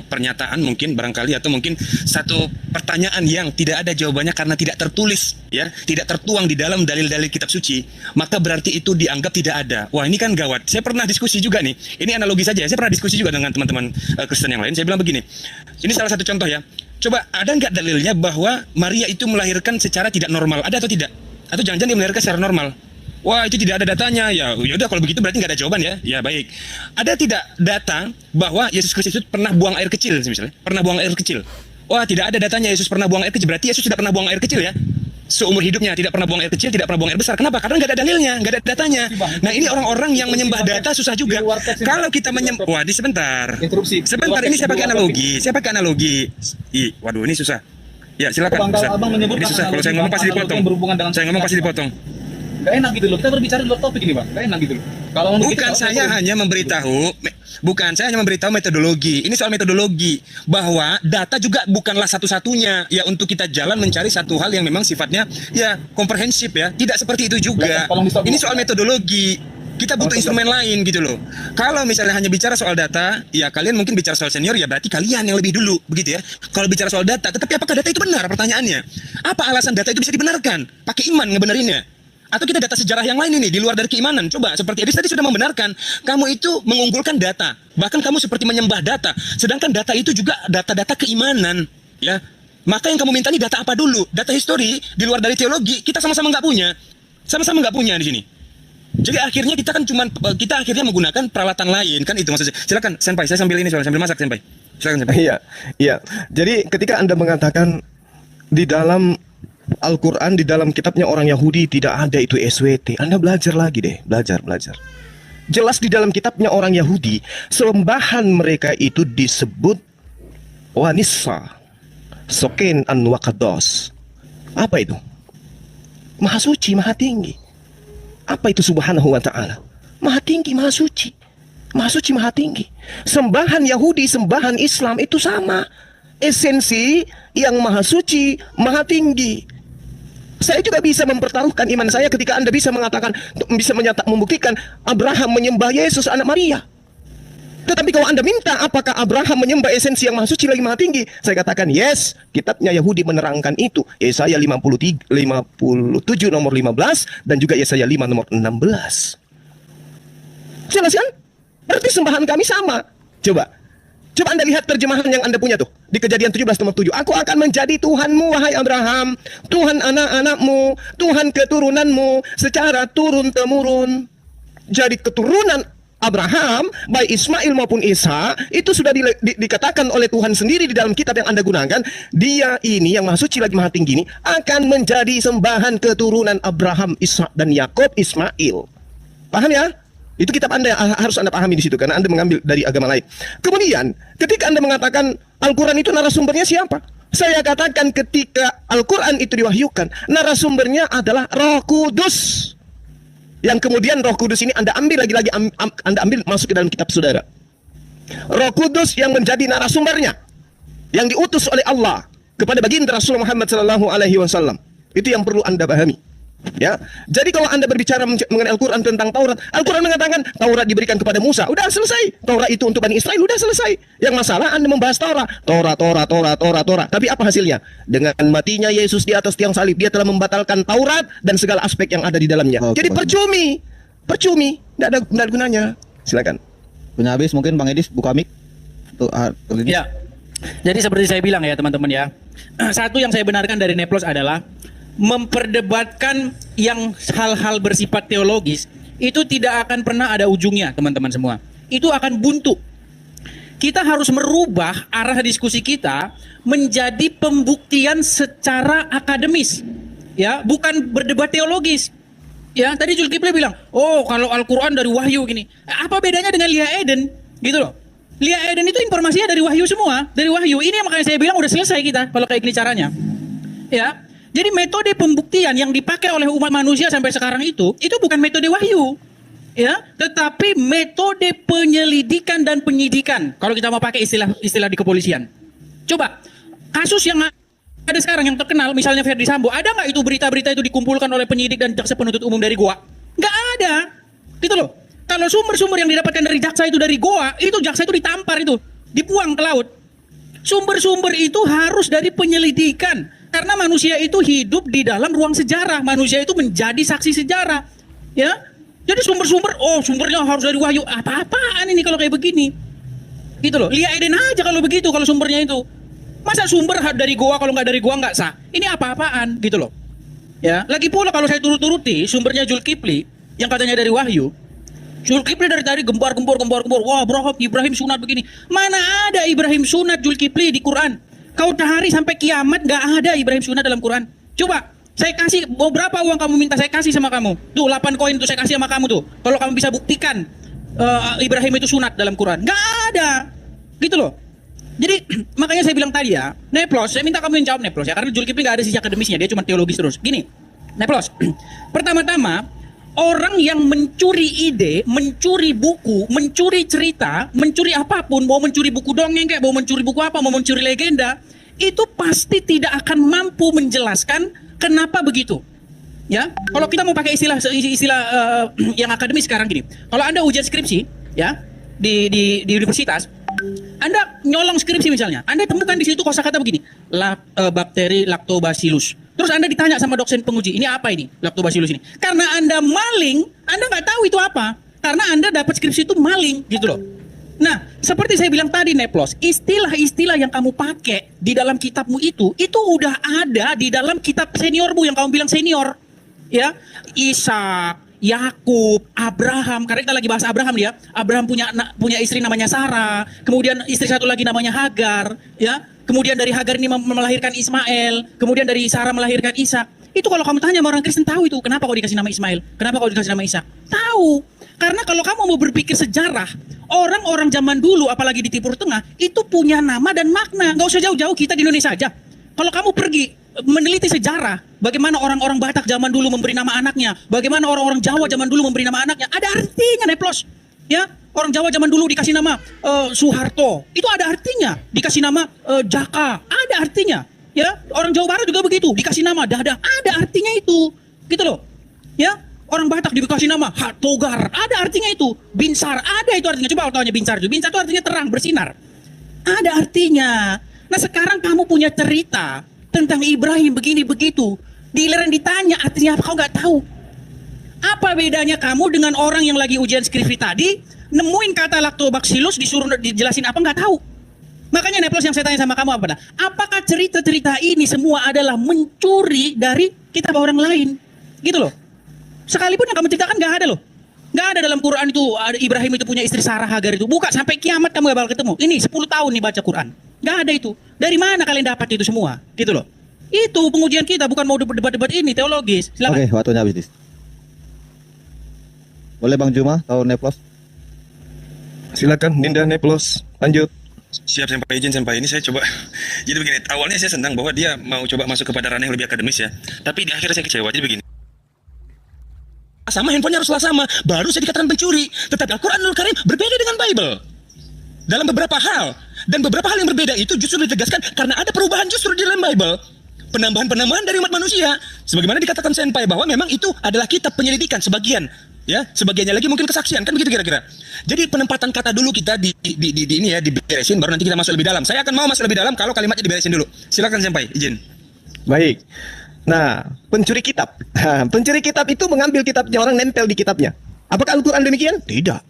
pernyataan mungkin barangkali atau mungkin satu pertanyaan yang tidak ada jawabannya karena tidak tertulis, ya, tidak tertuang di dalam dalil-dalil kitab suci, maka berarti itu dianggap tidak ada. Wah ini kan gawat. Saya pernah diskusi juga nih. Ini analogi saja. Saya pernah diskusi juga dengan teman-teman Kristen yang lain. Saya bilang begini. Ini salah satu contoh ya. Coba ada nggak dalilnya bahwa Maria itu melahirkan secara tidak normal? Ada atau tidak? Atau jangan-jangan dia melahirkan secara normal? Wah itu tidak ada datanya. Ya udah kalau begitu berarti nggak ada jawaban ya. Ya baik. Ada tidak data bahwa Yesus Kristus itu pernah buang air kecil misalnya? Pernah buang air kecil. Wah tidak ada datanya Yesus pernah buang air kecil. Berarti Yesus tidak pernah buang air kecil ya. Seumur hidupnya tidak pernah buang air kecil, tidak pernah buang air besar. Kenapa? Karena nggak ada dalilnya, nggak ada datanya. Nah ini orang-orang yang menyembah data susah juga. Kalau kita wah di sebentar. Sebentar ini saya pakai analogi. Waduh ini susah. Ya silakan. Ini susah. Kalau saya ngomong pasti dipotong. Gak enak gitu loh, kita berbicara di luar topik ini bang, gak enak gitu loh. Kalau bukan saya hanya memberitahu metodologi. Ini soal metodologi bahwa data juga bukanlah satu-satunya ya untuk kita jalan mencari satu hal yang memang sifatnya ya komprehensif ya. Tidak seperti itu juga. Ini soal metodologi. Kita butuh instrumen lain gitu loh. Kalau misalnya hanya bicara soal data, ya kalian mungkin bicara soal senior ya berarti kalian yang lebih dulu begitu ya. Kalau bicara soal data, tetapi apakah data itu benar? Pertanyaannya. Apa alasan data itu bisa dibenarkan? Pakai iman ngebenerinnya. Atau kita data sejarah yang lain ini di luar dari keimanan. Coba seperti Edis tadi sudah membenarkan, kamu itu mengunggulkan data. Bahkan kamu seperti menyembah data. Sedangkan data itu juga data-data keimanan, ya. Maka yang kamu minta ini data apa dulu? Data histori di luar dari teologi kita sama-sama nggak punya di sini. Jadi akhirnya kita akhirnya menggunakan peralatan lain kan itu maksudnya. Silakan Senpai, saya sambil masak Senpai. Silakan Senpai. Iya. Jadi ketika Anda mengatakan di dalam Al-Quran, di dalam kitabnya orang Yahudi tidak ada itu SWT, Anda belajar lagi deh, belajar. Jelas di dalam kitabnya orang Yahudi, sembahan mereka itu disebut Wanisa, Soken an Wakados. Apa itu? Maha suci, maha tinggi. Apa itu subhanahu wa ta'ala? Maha tinggi, maha suci. Maha suci, maha tinggi. Sembahan Yahudi, sembahan Islam itu sama. Esensi yang maha suci, maha tinggi. Saya juga bisa mempertaruhkan iman saya ketika Anda bisa mengatakan, bisa membuktikan Abraham menyembah Yesus anak Maria. Tetapi kalau Anda minta apakah Abraham menyembah esensi yang maha suci lagi maha tinggi, saya katakan yes, kitabnya Yahudi menerangkan itu. Yesaya 57 nomor 15 dan juga Yesaya 5 nomor 16. Jelas kan? Berarti sembahan kami sama. Coba Anda lihat terjemahan yang Anda punya tuh. Di Kejadian 17 nomor 7. Aku akan menjadi Tuhanmu, wahai Abraham. Tuhan anak-anakmu. Tuhan keturunanmu. Secara turun-temurun. Jadi keturunan Abraham, baik Ismail maupun Isa, itu sudah dikatakan oleh Tuhan sendiri di dalam kitab yang Anda gunakan. Dia ini, yang maha suci lagi maha tinggi ini, akan menjadi sembahan keturunan Abraham, Ishak dan Yakob, Ismail. Paham ya? Itu kitab Anda yang harus Anda pahami di situ karena Anda mengambil dari agama lain. Kemudian, ketika Anda mengatakan Al-Quran itu narasumbernya siapa? Saya katakan ketika Al-Quran itu diwahyukan, narasumbernya adalah Roh Kudus. Yang kemudian Roh Kudus ini Anda ambil lagi-lagi, Anda ambil masuk ke dalam kitab saudara. Roh Kudus yang menjadi narasumbernya, yang diutus oleh Allah kepada baginda Rasulullah Muhammad SAW. Itu yang perlu Anda pahami. Ya, jadi kalau Anda berbicara mengenai Al-Quran tentang Taurat, Al-Quran mengatakan Taurat diberikan kepada Musa, udah selesai. Taurat itu untuk Bani Israel, udah selesai. Yang masalah Anda membahas Taurat. Tapi apa hasilnya? Dengan matinya Yesus di atas tiang salib, dia telah membatalkan Taurat dan segala aspek yang ada di dalamnya. Jadi percumi, tidak ada gunanya. Silakan. Punya habis mungkin Bang Edis buka mic. Ya. Jadi seperti saya bilang ya teman-teman ya. Satu yang saya benarkan dari Neplos adalah memperdebatkan yang hal-hal bersifat teologis itu tidak akan pernah ada ujungnya, teman-teman semua. Itu akan buntu. Kita harus merubah arah diskusi kita menjadi pembuktian secara akademis, ya, bukan berdebat teologis. Ya, tadi Zulkifli bilang, oh kalau Al-Quran dari wahyu gini. Apa bedanya dengan Lia Eden? Gitu loh. Lia Eden itu informasinya dari wahyu semua, dari wahyu. Ini makanya saya bilang udah selesai kita kalau kayak gini caranya. Ya. Jadi metode pembuktian yang dipakai oleh umat manusia sampai sekarang itu bukan metode wahyu. Ya, tetapi metode penyelidikan dan penyidikan. Kalau kita mau pakai istilah di kepolisian. Coba kasus yang ada sekarang yang terkenal, misalnya Ferdi Sambo, ada nggak itu berita-berita itu dikumpulkan oleh penyidik dan jaksa penuntut umum dari Goa? Nggak ada, gitu loh. Kalau sumber-sumber yang didapatkan dari jaksa itu dari Goa, itu jaksa itu ditampar itu, dibuang ke laut. Sumber-sumber itu harus dari penyelidikan, karena manusia itu hidup di dalam ruang sejarah, manusia itu menjadi saksi sejarah, ya. Jadi sumber-sumber, oh sumbernya harus dari wahyu, apa-apaan ini kalau kayak begini, gitu loh. Lia Eden aja kalau begitu, kalau sumbernya itu. Masa sumber dari Goa, kalau nggak dari Goa nggak sah? Ini apa-apaan gitu loh. Ya, lagi pula kalau saya turut-turuti sumbernya Zulkifli yang katanya dari wahyu. Zulkifli dari tadi gembar. Wah, Ibrahim sunat begini. Mana ada Ibrahim sunat Zulkifli di Quran? Kau cari sampai kiamat nggak ada Ibrahim sunat dalam Quran. Coba, saya kasih, mau berapa uang kamu minta saya kasih sama kamu? Tuh 8 koin tuh saya kasih sama kamu tuh. Kalau kamu bisa buktikan Ibrahim itu sunat dalam Quran. Nggak ada. Gitu loh. Jadi makanya saya bilang tadi ya, Neplos, saya minta kamu yang jawab Neplos ya, karena Zulkifli nggak ada sisi akademisnya, dia cuma teologis terus. Gini, Neplos, pertama-tama orang yang mencuri ide, mencuri buku, mencuri cerita, mencuri apapun, mau mencuri buku dongeng kayak, mau mencuri buku apa, mau mencuri legenda, itu pasti tidak akan mampu menjelaskan kenapa begitu. Ya, kalau kita mau pakai istilah yang akademis sekarang gini, kalau Anda ujian skripsi, ya di universitas. Anda nyolong skripsi misalnya, Anda temukan di situ kosakata begini, bakteri lactobacillus. Terus Anda ditanya sama dosen penguji, ini apa ini lactobacillus ini? Karena Anda maling, Anda nggak tahu itu apa. Karena Anda dapat skripsi itu maling, gitu loh. Nah, seperti saya bilang tadi Neplos, istilah-istilah yang kamu pakai di dalam kitabmu itu udah ada di dalam kitab seniormu yang kamu bilang senior, ya, Ishak, Yakub, Abraham, karena kita lagi bahas Abraham dia. Abraham punya istri namanya Sarah, kemudian istri satu lagi namanya Hagar, ya. Kemudian dari Hagar ini melahirkan Ismail, kemudian dari Sarah melahirkan Ishak. Itu kalau kamu tanya sama orang Kristen tahu itu, kenapa kau dikasih nama Ismail? Kenapa kau dikasih nama Ishak? Tahu. Karena kalau kamu mau berpikir sejarah, orang-orang zaman dulu apalagi di Timur Tengah itu punya nama dan makna. Gak usah jauh-jauh, kita di Indonesia aja. Kalau kamu pergi meneliti sejarah, bagaimana orang-orang Batak zaman dulu memberi nama anaknya, bagaimana orang-orang Jawa zaman dulu memberi nama anaknya, ada artinya Neplos. Ya, orang Jawa zaman dulu dikasih nama Soeharto, itu ada artinya. Dikasih nama Jaka, ada artinya. Ya, orang Jawa Barat juga begitu, dikasih nama Dadang, ada artinya itu. Gitu loh. Ya, orang Batak dikasih nama Togar, ada artinya itu. Binsar, ada itu artinya. Coba tanya Binsar itu. Binsar itu artinya terang, bersinar. Ada artinya. Nah, sekarang kamu punya cerita tentang Ibrahim begini begitu, giliran ditanya artinya apa kau nggak tahu. Apa bedanya kamu dengan orang yang lagi ujian skripsi tadi, nemuin kata lactobacillus disuruh dijelasin apa nggak tahu. Makanya Neplos yang saya tanya sama kamu apa? Apakah cerita-cerita ini semua adalah mencuri dari kitab orang lain? Gitu loh. Sekalipun yang kamu ceritakan nggak ada loh. Nggak ada dalam Quran itu Ibrahim itu punya istri Sarah Hagar itu. Buka sampai kiamat kamu gak bakal ketemu. Ini 10 tahun nih baca Quran. Nggak ada itu. Dari mana kalian dapat itu semua? Gitu loh. Itu pengujian kita, bukan mau debat-debat ini teologis. Silakan. Oke, waktunya habis. Boleh Bang Juma atau Neplos? Silakan Dinda Neplos, lanjut. Siap Senpai, izin Senpai. Ini saya coba. Jadi begini, awalnya saya senang bahwa dia mau coba masuk kepada ranah yang lebih akademis ya. Tapi di akhirnya saya kecewa. Jadi begini. Sama handphonenya haruslah sama, baru saya dikatakan pencuri. Tetapi Al-Quranul Karim berbeda dengan Bible dalam beberapa hal, dan beberapa hal yang berbeda itu justru ditegaskan karena ada perubahan justru di dalam Bible, penambahan dari umat manusia. Sebagaimana dikatakan Senpai bahwa memang itu adalah kitab penyelidikan sebagian, ya, sebagiannya lagi mungkin kesaksian, kan begitu kira-kira. Jadi penempatan kata dulu kita di ini ya diberesin, baru nanti kita masuk lebih dalam. Saya akan mau masuk lebih dalam kalau kalimatnya diberesin dulu. Silakan Senpai, izin. Baik. Nah, pencuri kitab. Pencuri kitab itu mengambil kitabnya orang, nempel di kitabnya. Apakah Al-Quran demikian? Tidak.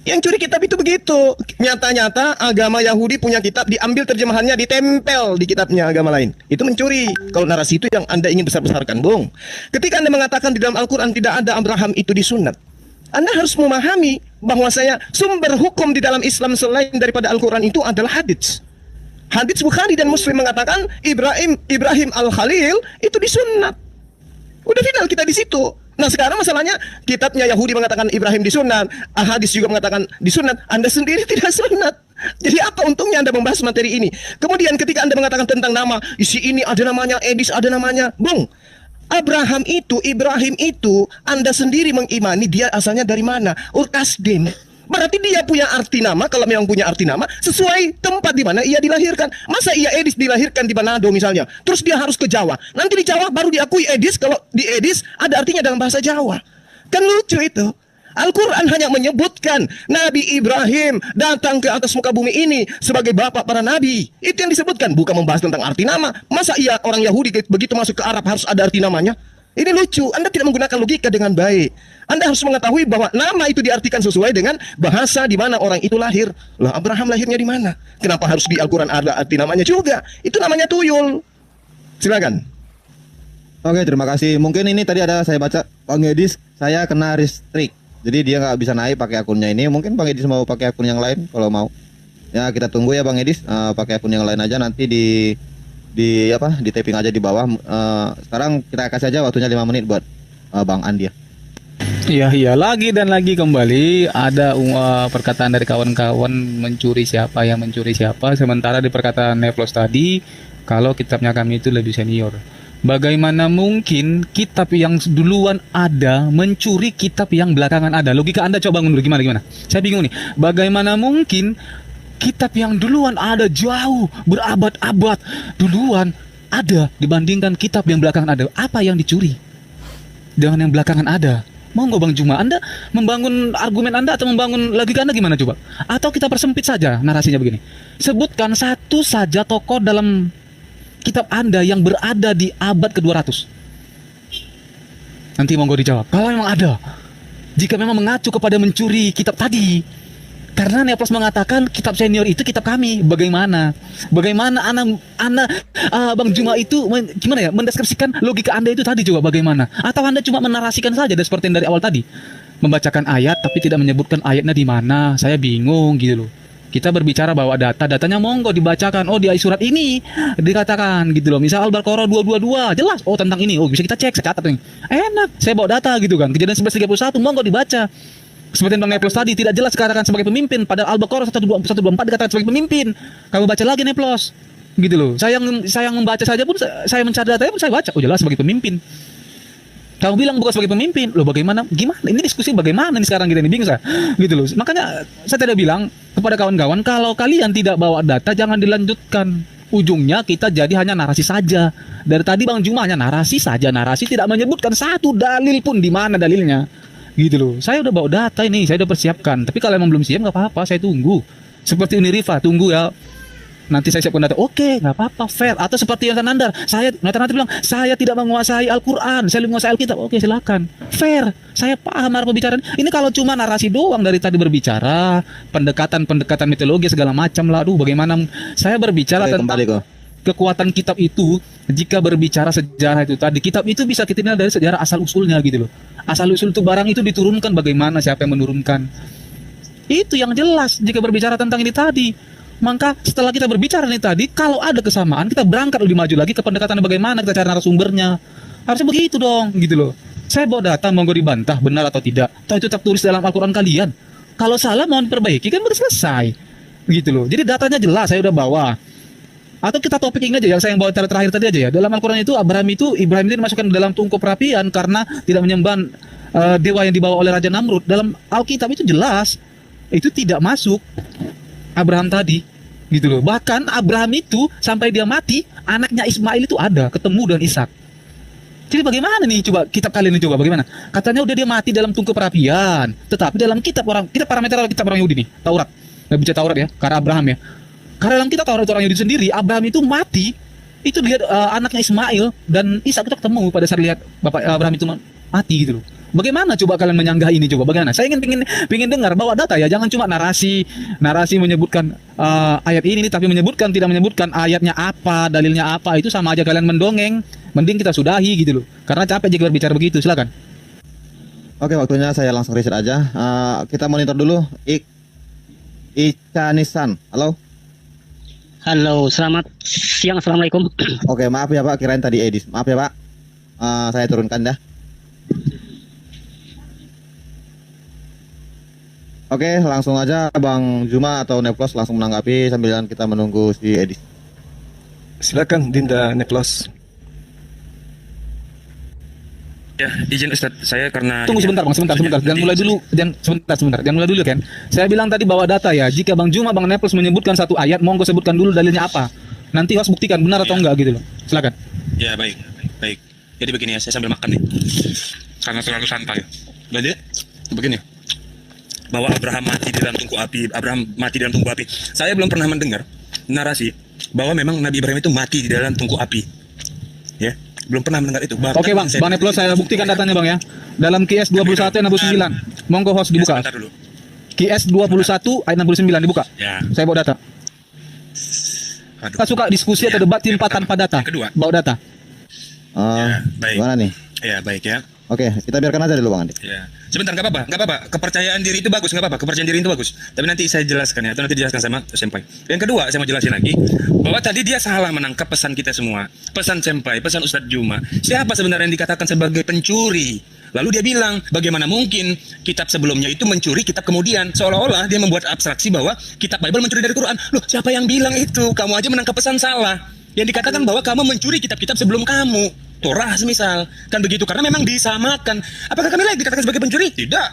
Yang curi kitab itu begitu. Nyata-nyata agama Yahudi punya kitab, diambil terjemahannya, ditempel di kitabnya agama lain. Itu mencuri. Kalau narasi itu yang Anda ingin besar-besarkan, Bung. Ketika Anda mengatakan di dalam Al-Quran tidak ada Abraham itu disunat, Anda harus memahami bahwasanya sumber hukum di dalam Islam selain daripada Al-Quran itu adalah hadits. Hadits Bukhari dan Muslim mengatakan Ibrahim Al-Khalil itu disunat. Udah final kita di situ. Nah sekarang masalahnya kitabnya Yahudi mengatakan Ibrahim disunat, hadis juga mengatakan disunat, Anda sendiri tidak sunat. Jadi apa untungnya Anda membahas materi ini? Kemudian ketika Anda mengatakan tentang nama, isi ini ada namanya, Edis ada namanya, Bung. Ibrahim itu, Anda sendiri mengimani dia asalnya dari mana? Ur-Kasdim. Berarti dia punya arti nama, kalau memang punya arti nama, sesuai tempat di mana ia dilahirkan. Masa ia Edis dilahirkan di Manado misalnya, terus dia harus ke Jawa. Nanti di Jawa baru diakui Edis, kalau di Edis ada artinya dalam bahasa Jawa. Kan lucu itu. Al-Quran hanya menyebutkan Nabi Ibrahim datang ke atas muka bumi ini sebagai bapak para nabi. Itu yang disebutkan, bukan membahas tentang arti nama. Masa ia orang Yahudi begitu masuk ke Arab harus ada arti namanya? Ini lucu, Anda tidak menggunakan logika dengan baik. Anda harus mengetahui bahwa nama itu diartikan sesuai dengan bahasa di mana orang itu lahir. Lah Abraham lahirnya di mana? Kenapa harus di Al-Quran ada arti namanya juga? Itu namanya tuyul. Silakan. Oke, terima kasih. Mungkin ini tadi ada saya baca Bang Edis, saya kena restrict. Jadi dia nggak bisa naik pakai akunnya ini. Mungkin Bang Edis mau pakai akun yang lain kalau mau. Ya kita tunggu ya Bang Edis, pakai akun yang lain aja nanti di taping aja di bawah. Sekarang kita kasih aja waktunya 5 menit buat Bang Andi ya. Iya, lagi dan lagi kembali ada perkataan dari kawan-kawan mencuri siapa yang mencuri siapa. Sementara di perkataan Neflos tadi, kalau kitabnya kami itu lebih senior. Bagaimana mungkin kitab yang duluan ada mencuri kitab yang belakangan ada? Logika Anda coba bangun dulu, gimana? Saya bingung nih. Bagaimana mungkin kitab yang duluan ada jauh berabad-abad duluan ada dibandingkan kitab yang belakangan ada? Apa yang dicuri dengan yang belakangan ada? Monggo Bang Juma, Anda membangun argumen Anda atau membangun logika Anda gimana coba? Atau kita persempit saja narasinya begini. Sebutkan satu saja tokoh dalam kitab Anda yang berada di abad ke-200. Nanti monggo dijawab. Kalau memang ada, jika memang mengacu kepada mencuri kitab tadi, karena Neflos mengatakan kitab senior itu kitab kami. Bagaimana Bang Juma itu gimana ya mendeskripsikan logika Anda itu tadi coba bagaimana? Atau Anda cuma menarasikan saja seperti yang dari awal tadi, membacakan ayat tapi tidak menyebutkan ayatnya di mana? Saya bingung gitu loh. Kita berbicara bahwa datanya monggo dibacakan. Oh, di surat ini dikatakan gitu loh. Misal Al-Baqarah 222 jelas. Oh, tentang ini. Oh, bisa kita cek, saya catat nih. Enak, saya bawa data gitu kan. Kejadian 1131 monggo dibaca. Seperti Bang Neflos tadi tidak jelas dikatakan sebagai pemimpin, pada Al-Baqarah 124 dikatakan sebagai pemimpin. Kamu baca lagi Neflos. Gitu loh. Saya yang membaca saja pun saya mencari datanya pun saya baca. Oh, jelas sebagai pemimpin. Kamu bilang bukan sebagai pemimpin. Loh bagaimana? Gimana? Ini diskusi bagaimana nih sekarang kita ini bingung saya. Gitu loh. Makanya saya tidak bilang kepada kawan-kawan kalau kalian tidak bawa data jangan dilanjutkan. Ujungnya kita jadi hanya narasi saja. Dari tadi Bang Juma hanya narasi saja, narasi tidak menyebutkan satu dalil pun di mana dalilnya. Gitu loh. Saya udah bawa data ini, saya udah persiapkan. Tapi kalau emang belum siap nggak apa-apa, saya tunggu. Seperti Unirifa, tunggu ya. Nanti saya siapkan data. Oke, nggak apa-apa, fair. Atau seperti Yonatan Nandar, Yonatan bilang, saya tidak menguasai Al-Quran, saya menguasai Alkitab. Oke, silakan. Fair. Saya paham arah pembicaraan. Ini kalau cuma narasi doang dari tadi berbicara, pendekatan mitologi segala macam lah. Aduh, bagaimana saya berbicara tentang kekuatan kitab itu. Jika berbicara sejarah itu tadi, kitab itu bisa kita nilai dari sejarah asal usulnya gitu loh. Asal usul itu barang itu diturunkan bagaimana, siapa yang menurunkan. Itu yang jelas jika berbicara tentang ini tadi. Maka setelah kita berbicara ini tadi, kalau ada kesamaan, kita berangkat lebih maju lagi ke pendekatan bagaimana kita cari narasumbernya. Harusnya begitu dong, gitu loh. Saya bawa data, monggo dibantah, benar atau tidak. Atau itu tertulis dalam Al-Quran kalian. Kalau salah, mohon diperbaiki, kan baru selesai. Gitu loh. Jadi datanya jelas, saya udah bawa. Atau kita topik ini aja, yang saya bawa terakhir tadi aja ya. Dalam Al-Quran itu, Ibrahim itu dimasukkan dalam tungku perapian karena tidak menyembah dewa yang dibawa oleh Raja Namrud. Dalam Alkitab itu jelas, itu tidak masuk. Abraham tadi gitu loh. Bahkan Abraham itu sampai dia mati anaknya Ismail itu ada ketemu dengan Ishak. Jadi bagaimana nih coba kitab kalian ini coba bagaimana? Katanya udah dia mati dalam tungku perapian. Tetapi dalam kitab parameter kitab orang Yahudi nih, Taurat. Nggak bicara Taurat ya, karena Abraham ya. Karena dalam kitab Taurat orang Yahudi sendiri Abraham itu mati itu lihat anaknya Ismail dan Ishak itu ketemu pada saat lihat bapak Abraham itu mati gitu loh. Bagaimana coba kalian menyanggah ini coba? Bagaimana? Saya ingin dengar bawa data ya, jangan cuma narasi menyebutkan ayat ini tapi tidak menyebutkan ayatnya apa, dalilnya apa. Itu sama aja kalian mendongeng. Mending kita sudahi gitu loh. Karena capek jika berbicara begitu. Silakan. Oke, waktunya saya langsung riset aja. Kita monitor dulu. Ica Nisan. Halo. Halo, selamat siang. Assalamualaikum. Oke, maaf ya Pak, kirain tadi Edis. Maaf ya Pak. Saya turunkan dah. Oke, langsung aja Bang Juma atau Neplos langsung menanggapi sambil kita menunggu si Edis. Silakan Dinda Neplos. Ya, izin Ustadz, saya karena Tunggu sebentar Bang, sebentar. Jangan mulai dulu, Jangan mulai dulu kan. Saya bilang tadi bawa data ya. Jika Bang Juma, Bang Neplos menyebutkan satu ayat, monggo sebutkan dulu dalilnya apa. Nanti host buktikan benar atau enggak gitu loh. Silakan. Ya, baik. Jadi begini ya, saya sambil makan nih. Karena terlalu santai. Jadi begini. Bahwa Abraham mati di dalam tungku api. Saya belum pernah mendengar narasi bahwa memang Nabi Ibrahim itu mati di dalam tungku api. Ya. Belum pernah mendengar itu. Oke Bang, Bang Neplos saya buktikan datanya Bang ya. Dalam QS 21 ayat 69. Monggo host dibuka. Sebentar dulu. QS 21 ayat 69 dibuka. Ya. Saya bawa data. Aduh. Kita suka diskusi atau debat tanpa data. Yang kedua. Bawa data. Baik. Gimana nih? Ya, baik ya. Oke, kita biarkan aja dulu Bang Andi. Ya. Sebentar, nggak apa-apa. Kepercayaan diri itu bagus, nggak apa-apa. Kepercayaan diri itu bagus. Tapi nanti saya jelaskan ya, atau nanti dijelaskan sama Senpai. Yang kedua, saya mau jelasin lagi bahwa tadi dia salah menangkap pesan kita semua, pesan Senpai, pesan Ustadz Juma. Siapa sebenarnya yang dikatakan sebagai pencuri? Lalu dia bilang, bagaimana mungkin kitab sebelumnya itu mencuri kitab kemudian? Seolah-olah dia membuat abstraksi bahwa kitab Bible mencuri dari Quran. Loh, siapa yang bilang itu? Kamu aja menangkap pesan salah. Yang dikatakan bahwa kamu mencuri kitab-kitab sebelum kamu. Torah semisal, kan begitu, karena memang disamakan. Apakah kami layak dikatakan sebagai pencuri? Tidak,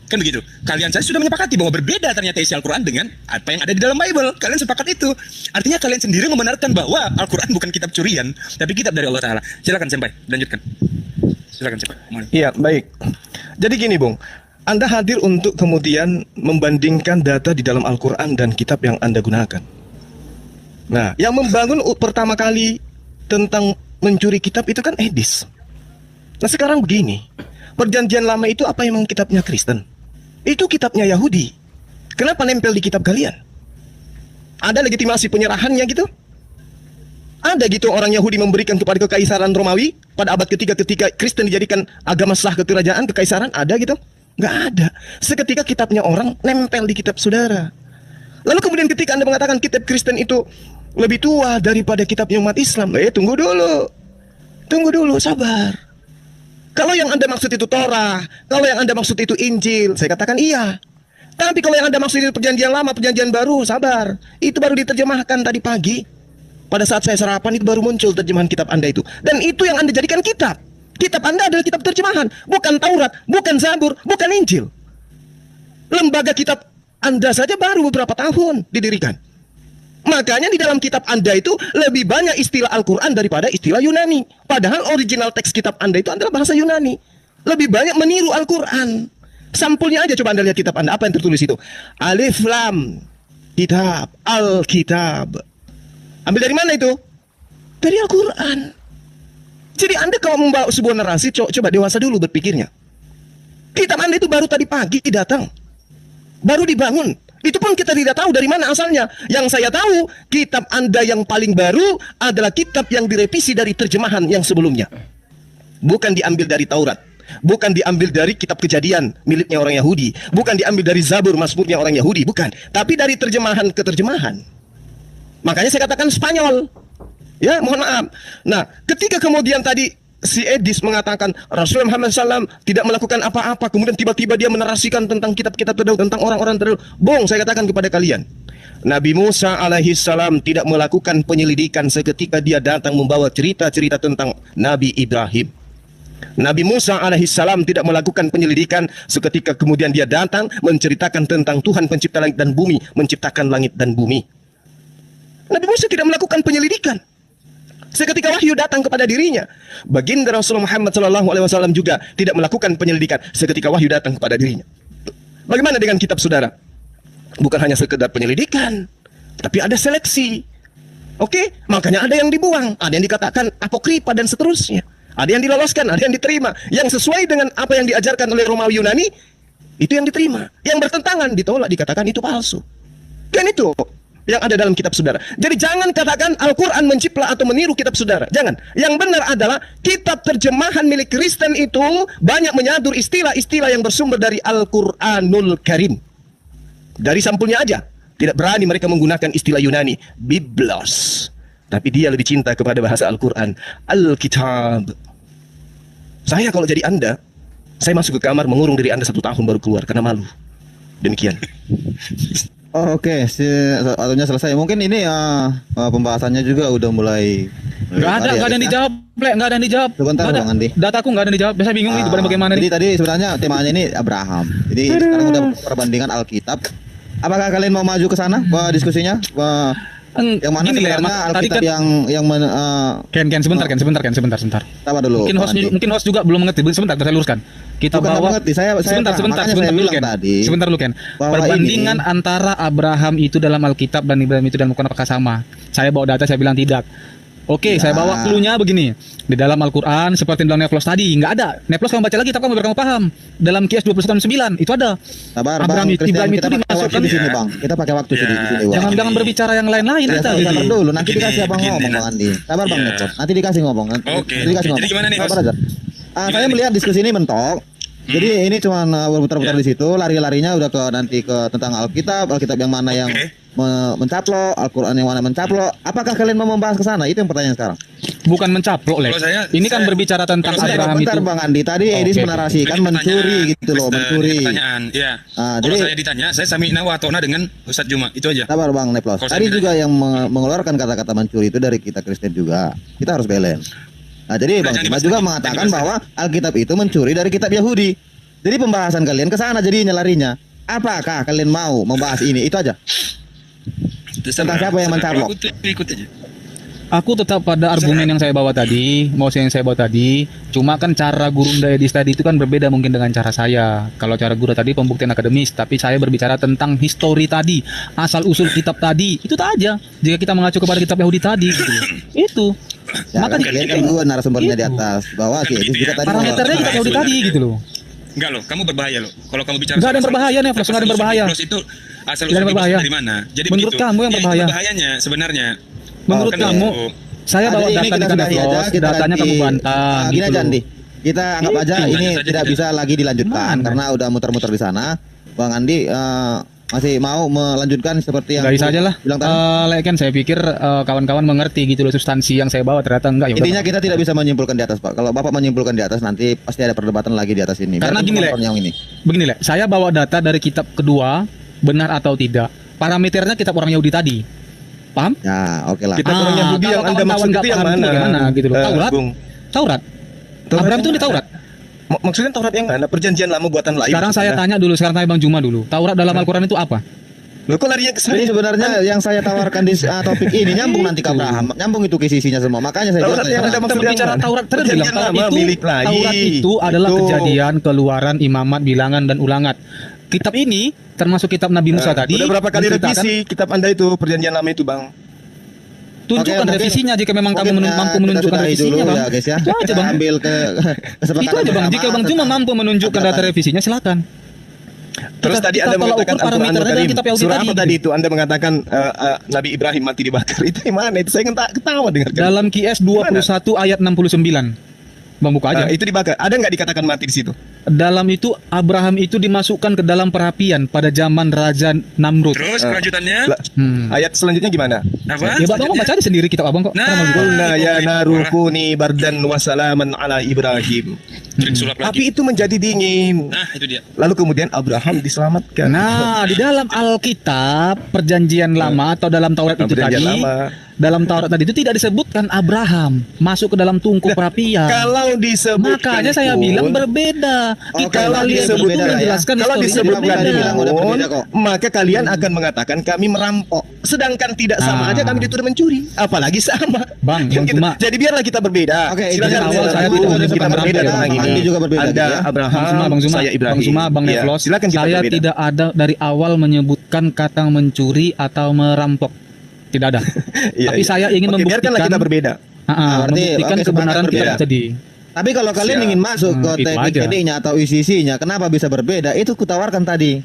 kan begitu. Kalian saya sudah menyepakati bahwa berbeda ternyata isi Al-Quran dengan apa yang ada di dalam Bible. Kalian sepakat itu. Artinya kalian sendiri membenarkan bahwa Al-Quran bukan kitab curian, tapi kitab dari Allah Ta'ala. Silakan Senpai, lanjutkan. Silakan Senpai. Iya, baik. Jadi gini, Bung. Anda hadir untuk kemudian membandingkan data di dalam Al-Quran dan kitab yang Anda gunakan. Nah, yang membangun pertama kali tentang mencuri kitab itu kan Edis. Nah sekarang begini, perjanjian lama itu apa emang kitabnya Kristen? Itu kitabnya Yahudi. Kenapa nempel di kitab kalian? Ada legitimasi penyerahannya gitu? Ada gitu orang Yahudi memberikan kepada kekaisaran Romawi pada abad ketiga ketika Kristen dijadikan agama sah kekerajaan kekaisaran? Ada gitu? Nggak ada. Seketika kitabnya orang nempel di kitab saudara. Lalu kemudian ketika Anda mengatakan kitab Kristen itu lebih tua daripada kitabnya umat Islam, tunggu dulu, sabar. Kalau yang Anda maksud itu Torah, kalau yang Anda maksud itu Injil, saya katakan iya. Tapi kalau yang Anda maksud itu perjanjian lama, perjanjian baru, sabar. Itu baru diterjemahkan tadi pagi. Pada saat saya sarapan itu baru muncul terjemahan kitab Anda itu. Dan itu yang Anda jadikan kitab. Kitab Anda adalah kitab terjemahan, bukan Taurat, bukan Zabur, bukan Injil. Lembaga kitab Anda saja baru beberapa tahun didirikan. Makanya di dalam kitab Anda itu lebih banyak istilah Al-Quran daripada istilah Yunani. Padahal original teks kitab Anda itu adalah bahasa Yunani. Lebih banyak meniru Al-Quran. Sampulnya aja coba Anda lihat kitab Anda. Apa yang tertulis itu? Alif Lam Kitab Al-Kitab. Ambil dari mana itu? Dari Al-Quran. Jadi Anda kalau membawa sebuah narasi, coba dewasa dulu berpikirnya. Kitab Anda itu baru tadi pagi datang. Baru dibangun. Itu pun kita tidak tahu dari mana asalnya. Yang saya tahu, kitab Anda yang paling baru adalah kitab yang direvisi dari terjemahan yang sebelumnya. Bukan diambil dari Taurat. Bukan diambil dari kitab Kejadian miliknya orang Yahudi. Bukan diambil dari Zabur Mazmurnya orang Yahudi. Bukan. Tapi dari terjemahan ke terjemahan. Makanya saya katakan Spanyol. Ya, mohon maaf. Nah, ketika kemudian tadi si Edis mengatakan Rasulullah Muhammad SAW tidak melakukan apa-apa, kemudian tiba-tiba dia menerasikan tentang kitab-kitab terdahulu, tentang orang-orang terdahulu. Bong, saya katakan kepada kalian, Nabi Musa alaihissalam tidak melakukan penyelidikan seketika dia datang membawa cerita-cerita tentang Nabi Ibrahim. Nabi Musa alaihissalam tidak melakukan penyelidikan seketika kemudian dia datang menceritakan tentang Tuhan pencipta langit dan bumi, menciptakan langit dan bumi. Nabi Musa tidak melakukan penyelidikan. Seketika wahyu datang kepada dirinya. Baginda Rasulullah Muhammad SAW juga tidak melakukan penyelidikan seketika wahyu datang kepada dirinya. Bagaimana dengan kitab saudara? Bukan hanya sekedar penyelidikan, tapi ada seleksi. Oke, makanya ada yang dibuang, ada yang dikatakan apokrifa dan seterusnya. Ada yang diloloskan, ada yang diterima. Yang sesuai dengan apa yang diajarkan oleh Romawi Yunani, itu yang diterima. Yang bertentangan ditolak, dikatakan itu palsu. Dan itu yang ada dalam kitab saudara. Jadi jangan katakan Al-Quran menciplak atau meniru kitab saudara. Jangan. Yang benar adalah kitab terjemahan milik Kristen itu banyak menyadur istilah-istilah yang bersumber dari Al-Quranul Karim. Dari sampulnya aja. Tidak berani mereka menggunakan istilah Yunani, Biblos. Tapi dia lebih cinta kepada bahasa Al-Quran, Alkitab. Saya kalau jadi Anda, saya masuk ke kamar mengurung diri Anda 1 tahun baru keluar karena malu. Demikian. Oh, oke, waktunya selesai. Mungkin ini pembahasannya juga udah mulai. Nggak ada yang dijawab, Lek. Nggak ada yang dijawab. Sebentar, Nggak ada. Bang Andi. Dataku nggak ada yang dijawab. Biasa bingung nih bagaimana Jadi nih. tadi sebenarnya temanya ini Abraham. Jadi sekarang udah perbandingan Alkitab. Apakah kalian mau maju ke sana diskusinya? Yang mana Gini, Lek, sebenarnya tadi Alkitab kan yang sebentar. Sabar dulu. Mungkin host juga belum mengerti. Sebentar, saya luruskan. Kita Bukan bawa mengerti, saya sebentar makanya saya dulu, bilang Ken. tadi, Sebentar dulu, Ken. bahwa Perbandingan antara Abraham itu dalam Alkitab dan Ibrahim itu dalam Al-Quran apakah sama? Saya bawa data, saya bilang tidak. Oke, saya bawa clue-nya begini. Di dalam Al-Quran seperti dalam Neflos tadi, nggak ada. Neflos kamu baca lagi, tapi kamu biar kamu paham. Dalam Qiyas 21:9 itu ada. Sabar, Abraham Bang itu, Christian, Ibrahim kita itu pakai waktu dimasukkan. di sini, Bang. Kita pakai waktu di sini, Bang. Jangan berbicara yang lain-lain Ya, kita sabar gitu. dulu, nanti Begini, dikasih abang begini, ngomong, Bang Andi. Sabar, Bang Ya. Nepot. Nanti dikasih ngomong. Oke. Nanti dikasih Jadi ngomong. gimana nih, Sabar Host? aja. Saya melihat diskusi ini mentok. Jadi ini cuma berputar-putar di situ, lari-larinya udah ke nanti ke tentang Alkitab yang mana yang mencaplok, Al-Quran yang mana mencaplok. Apakah kalian mau membahas ke sana? Itu yang pertanyaan sekarang. Bukan mencaplok, Lek. Kalau saya- Ini kan saya- berbicara tentang kalau saya- Abraham Bentar, itu. Bang Andi. Tadi Edis Oke. menarasikan Ini mencuri pertanyaan, gitu loh, Kristen, mencuri. ini pertanyaan, iya. Kalau jadi- saya ditanya, saya sami'na wa ta'na dengan Ustadz Juma, itu aja. Sabar, Bang Neplos. Kalau saya Tadi bilang- juga yang mengeluarkan kata-kata mencuri itu dari kita Kristen juga. Kita harus balance. Nah, jadi Bang jangan Juma dibahas juga lagi, mengatakan jangan dibahas bahwa Alkitab itu mencuri dari kitab Yahudi. Jadi pembahasan kalian ke sana jadinya larinya. Apakah kalian mau membahas ini? Itu aja. Tentang siapa yang mencaplok? Kalau aku tuh ikut aja. Aku tetap pada argumen yang saya bawa tadi, yang saya bawa tadi. Cuma kan cara guru Edis tadi itu kan berbeda mungkin dengan cara saya. Kalau cara guru tadi pembuktian akademis, tapi saya berbicara tentang histori tadi, asal usul kitab tadi. Itu aja. Jika kita mengacu kepada kitab Yahudi tadi, gitu. Itu. Ya, Maka kan kalian kan dua narasumbernya di atas. Bahwa si Edis juga tadi parameternya kitab Yahudi tadi gitu loh. Enggak loh, kamu berbahaya loh. Kalau kamu bicara Nggak ada yang soal- berbahaya, Neflos, nggak ada yang berbahaya. Biblos itu asal Nggak ada yang usul berbahaya. Biblos dari mana? Jadi Menurut begitu. kamu yang Ya, itu berbahaya. bahayanya sebenarnya. Menurut Kan kamu, itu. saya bawa Jadi ini data kita di sudahi aja, Neflos, kita datanya ganti. kamu bantah. Gini gitu aja, loh. Andi. Kita anggap aja Itu. ini Tanya saja tidak tidak. bisa lagi dilanjutkan Mana? karena udah muter-muter di sana. Bang Andi masih mau melanjutkan seperti yang Nggak bisa aku aja lah. bilang tadi. Kan saya pikir kawan-kawan mengerti gitu loh substansi yang saya bawa, ternyata enggak ya. udah. Intinya kita tidak bisa menyimpulkan di atas, Pak. Kalau Bapak menyimpulkan di atas nanti pasti ada perdebatan lagi di atas ini. Karena Biarpun gini, Le. penonton yang ini. Begini, Lek, saya bawa data dari kitab kedua, benar atau tidak. Parameternya kitab orang Yahudi tadi. Paham? Ya, oke lah. Kitab orang Yahudi kalau yang Anda kawan-kawan maksud nggak itu yang paham itu mana? bagaimana gitu loh. Taurat? Bung. Taurat. Taurat Abraham itu yang di Taurat. Maksudnya Taurat yang mana? Perjanjian lama buatan lain. Sekarang saya tanya dulu, sekarang tanya Bang Juma dulu. Taurat dalam Al-Quran itu apa? Loh, kok larinya ke Jadi saya? sebenarnya yang saya tawarkan di topik ini nyambung nanti ke Abraham, nyambung itu kisih-kisihnya semua. Makanya saya Taurat bilang yang tadi. Anda maksud Kita berbicara yang mana? Taurat, tadi bilang Perjanjian Taurat lama itu, milik lain. Taurat itu adalah Kejadian, Keluaran, Imamat, Bilangan dan Ulangat. Kitab ini termasuk kitab Nabi Musa tadi. Udah berapa kali menceritakan- revisi kitab Anda itu perjanjian lama itu, Bang? Tunjukkan Oke, mungkin- revisinya jika memang kamu Mungkin, mampu kita menunjukkan sudahi revisinya, dulu Bang. ya, guys ya. Itu aja, Kita Bang. ambil ke kesepakatan Itu aja, Bang. bersama Jika Bang Juma tentang mampu menunjukkan data adalah- revisinya, silakan. Terus Kita- tadi kita Anda tolak mengatakan ukur Al-Quranul parameternya Karim. kitab Yahudi Surah tadi. apa tadi itu? Anda mengatakan Nabi Ibrahim mati dibakar. Itu yang mana? Itu saya ketawa dengar. Dalam QS 21 ayat 69. Bang buka aja. Itu dibakar. Ada nggak dikatakan mati di situ? Dalam itu Abraham itu dimasukkan ke dalam perapian pada zaman Raja Namrud. Terus kelanjutannya Lah, Ayat selanjutnya gimana? apa? Ya Bang baca aja sendiri kitab Abang kok. Nah. Karena Bang juga. Qulna ya narukuni bardan wa salaman ala Ibrahim. Trik sulap lagi. Api itu menjadi dingin. Nah, itu dia. Lalu kemudian Abraham diselamatkan. Nah, di dalam Alkitab Perjanjian Lama atau dalam Taurat itu Perjanjian tadi, Lama. dalam Taurat tadi itu tidak disebutkan Abraham masuk ke dalam tungku perapian. Kalau disebutkan Makanya saya pun- bilang berbeda. Oke, Kita kalau kalian disebutkan itu ya. menjelaskan Kalau historinya disebutkan berbeda. berbeda. Bilang udah berbeda kok. maka kalian akan mengatakan kami merampok. Sedangkan tidak sama Ah. aja kami dituduh mencuri. Apalagi sama. Bang, Kan Bang kita- Juma. jadi biarlah kita berbeda. Oke, Silakan dari awal silakan. saya tidak kita menyebutkan berbeda berbeda. tentang Bang ini. Andi juga berbeda, Anda ya. Abraham, Bang Zuma, saya Ibrahim. Bang Zuma, Bang Iya, Neflos, silakan kita saya berbeda. tidak ada dari awal menyebutkan kata mencuri atau merampok. Tidak ada. Iya, Tapi iya. saya ingin Oke, biarkanlah membuktikan kita berbeda. membuktikan berarti, oke, kebenaran sepakat kitab berbeda. tadi. Tapi kalau kalian Siap. ingin masuk ke Itu aja. TPKD-nya atau ICC-nya, kenapa bisa berbeda? Itu kutawarkan tadi.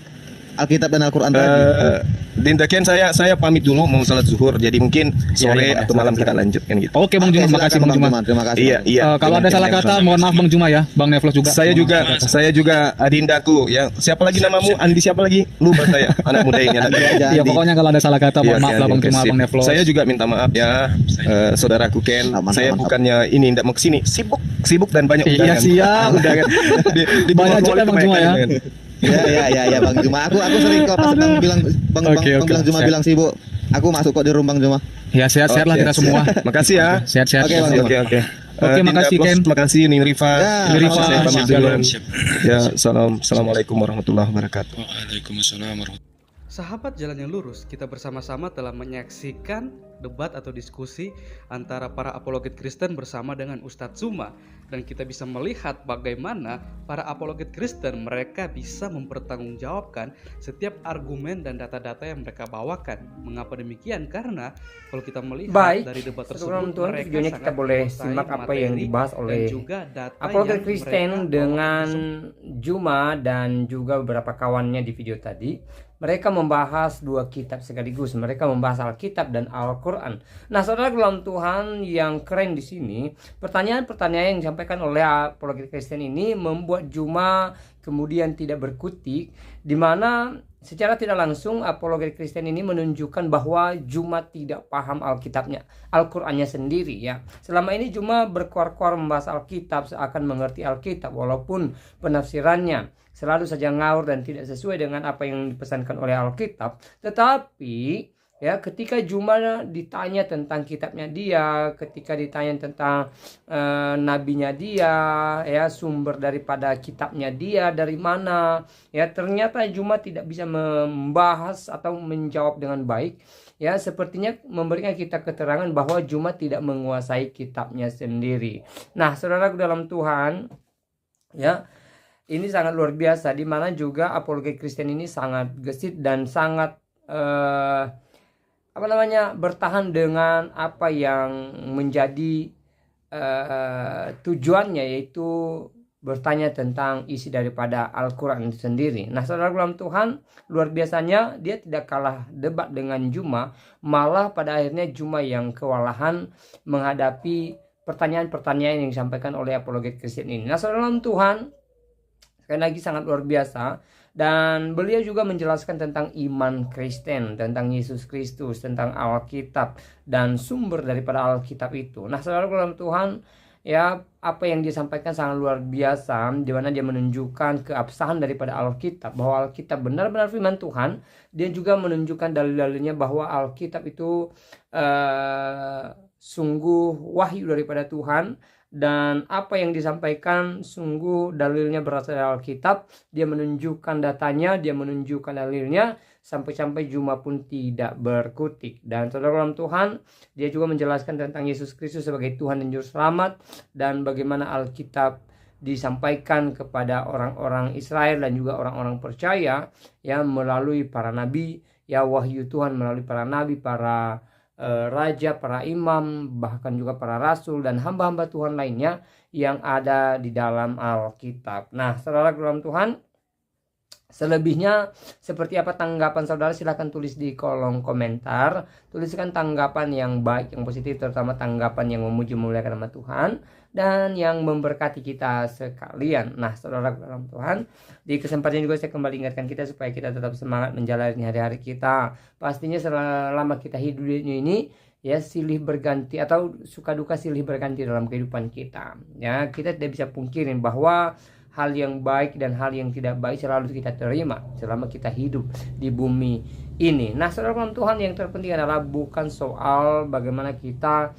Alkitab dan Al-Quran tadi. Dinda Ken, saya pamit dulu mau salat zuhur. Jadi mungkin sore iya, atau malam kita lanjutkan gitu. Oke Bang Juma, Oke, makasih silakan, Bang Juma. Terima kasih. Iya, iya. Kalau ada salah kata mohon maaf Bang Juma ya, Bang Nevlos juga. Saya juga Adindaku ya. Siapa lagi namamu? Andi siapa lagi? Lupa saya. Anak muda ini. Anak muda. Ya pokoknya kalau ada salah kata mohon Iya, maaf iya, lah Bang oke, Juma, sip. Bang Nevlos. Saya juga minta maaf ya, saudaraku Ken. Aman, Saya aman, bukannya ini tidak mau kesini, sibuk dan banyak Iya, undangan. siap. Undangan. Di Banyak bawah juga, Bang kebanyakan Juma, ya. undangan. Ya Bang Juma. Aku sering kok pas Bang bilang Oke, Bang Juma siap. bilang sibuk. Aku masuk kok di rumah Bang Juma. Ya sehat-sehat lah Oke, kita siap. semua. Makasih ya. Sehat-sehat. Oke, Bang. Oke. Oke, makasih, Ken. Makasih Ning Rifa. Ya, Ning Rifa, Saya pamit shalom. duluan. Ya, assalamualaikum warahmatullahi wabarakatuh. Waalaikumsalam warahmatullahi. Sahabat Jalan yang Lurus, kita bersama-sama telah menyaksikan debat atau diskusi antara para apologet Kristen bersama dengan Ustadz Zuma. Dan kita bisa melihat bagaimana para apologet Kristen mereka bisa mempertanggungjawabkan setiap argumen dan data-data yang mereka bawakan. Mengapa demikian? Karena kalau kita melihat Baik, dari debat sebelum tersebut, tuan mereka videonya kita sangat boleh menguasai simak apa materi yang dibahas dan oleh juga data apologet yang Kristen mereka dengan bawakan. Juma dan juga beberapa kawannya di video tadi. Mereka membahas dua kitab sekaligus. Mereka membahas Alkitab dan Al-Quran. Nah, saudara dalam Tuhan yang keren di sini, pertanyaan-pertanyaan yang disampaikan oleh apologet Kristen ini membuat Juma kemudian tidak berkutik, di mana secara tidak langsung apologet Kristen ini menunjukkan bahwa Juma tidak paham Alkitabnya, Al-Qurannya sendiri ya. Selama ini Juma berkuar-kuar membahas Alkitab, seakan mengerti Alkitab walaupun penafsirannya selalu saja ngawur dan tidak sesuai dengan apa yang dipesankan oleh Alkitab. Tetapi ya, ketika Juma ditanya tentang kitabnya dia, ketika ditanya tentang nabinya dia, ya sumber daripada kitabnya dia dari mana, ya ternyata Juma tidak bisa membahas atau menjawab dengan baik. Ya, sepertinya memberikan kita keterangan bahwa Juma tidak menguasai kitabnya sendiri. Nah, saudara dalam Tuhan, ya ini sangat luar biasa, di mana juga apologet Kristen ini sangat gesit dan sangat bertahan dengan apa yang menjadi tujuannya, yaitu bertanya tentang isi daripada Al-Quran itu sendiri. Nah, saudara dalam Tuhan, luar biasanya dia tidak kalah debat dengan Juma, malah pada akhirnya Juma yang kewalahan menghadapi pertanyaan-pertanyaan yang disampaikan oleh apologet Kristen ini. Nah, saudara dalam Tuhan, sekali lagi sangat luar biasa, dan beliau juga menjelaskan tentang iman Kristen, tentang Yesus Kristus, tentang Alkitab dan sumber daripada Alkitab itu. Nah, saudara dalam Tuhan, ya apa yang dia sampaikan sangat luar biasa, di mana dia menunjukkan keabsahan daripada Alkitab, bahwa Alkitab benar-benar firman Tuhan. Dia juga menunjukkan dalil-dalilnya bahwa Alkitab itu sungguh wahyu daripada Tuhan, dan apa yang disampaikan sungguh dalilnya berasal dari Alkitab. Dia menunjukkan datanya, dia menunjukkan dalilnya, sampai-sampai Juma pun tidak berkutik. Dan saudara dalam Tuhan, dia juga menjelaskan tentang Yesus Kristus sebagai Tuhan dan Juru Selamat, dan bagaimana Alkitab disampaikan kepada orang-orang Israel dan juga orang-orang percaya ya melalui para nabi, ya wahyu Tuhan melalui para nabi, para raja, para imam, bahkan juga para rasul dan hamba-hamba Tuhan lainnya yang ada di dalam Alkitab. Nah, saudara dalam Tuhan, selebihnya seperti apa tanggapan saudara, silahkan tulis di kolom komentar. Tuliskan tanggapan yang baik, yang positif, terutama tanggapan yang memuji memuliakan nama Tuhan dan yang memberkati kita sekalian. Nah, saudara dalam Tuhan, di kesempatan juga saya kembali ingatkan kita supaya kita tetap semangat menjalani hari-hari kita. Pastinya selama kita hidup di dunia ini, ya silih berganti atau suka duka silih berganti dalam kehidupan kita. Ya, kita tidak bisa pungkirin bahwa hal yang baik dan hal yang tidak baik selalu kita terima selama kita hidup di bumi ini. Nah, saudara Tuhan, yang terpenting adalah bukan soal bagaimana kita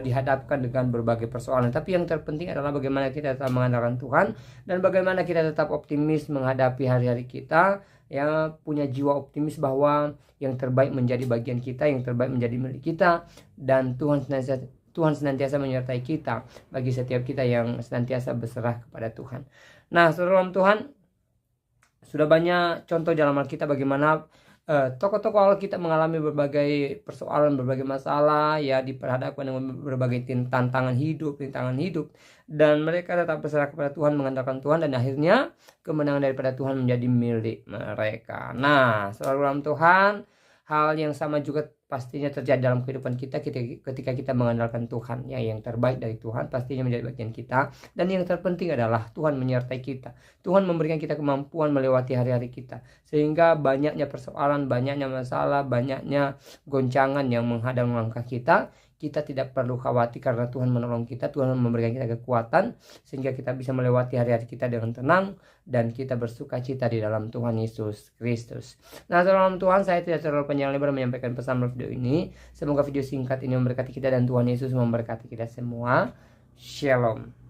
dihadapkan dengan berbagai persoalan, tapi yang terpenting adalah bagaimana kita tetap mengandalkan Tuhan dan bagaimana kita tetap optimis menghadapi hari-hari kita, ya punya jiwa optimis bahwa yang terbaik menjadi bagian kita, yang terbaik menjadi milik kita, dan Tuhan senantiasa menyertai kita bagi setiap kita yang senantiasa berserah kepada Tuhan. Nah, saudara dalam Tuhan, sudah banyak contoh dalam Alkitab bagaimana tokoh-tokoh Alkitab mengalami berbagai persoalan, berbagai masalah, ya, diperhadapkan dengan berbagai tantangan hidup, dan mereka tetap berserah kepada Tuhan, mengandalkan Tuhan, dan akhirnya kemenangan daripada Tuhan menjadi milik mereka. Nah, saudara dalam Tuhan, hal yang sama juga pastinya terjadi dalam kehidupan kita ketika kita mengandalkan Tuhan. Ya, yang terbaik dari Tuhan pastinya menjadi bagian kita, dan yang terpenting adalah Tuhan menyertai kita. Tuhan memberikan kita kemampuan melewati hari-hari kita, sehingga banyaknya persoalan, banyaknya masalah, banyaknya goncangan yang menghadang langkah kita tidak perlu khawatir, karena Tuhan menolong kita. Tuhan memberikan kita kekuatan sehingga kita bisa melewati hari-hari kita dengan tenang, dan kita bersuka cita di dalam Tuhan Yesus Kristus. Nah, dalam Tuhan, saya tidak terlalu panjang lebar menyampaikan pesan video ini. Semoga video singkat ini memberkati kita, dan Tuhan Yesus memberkati kita semua. Shalom.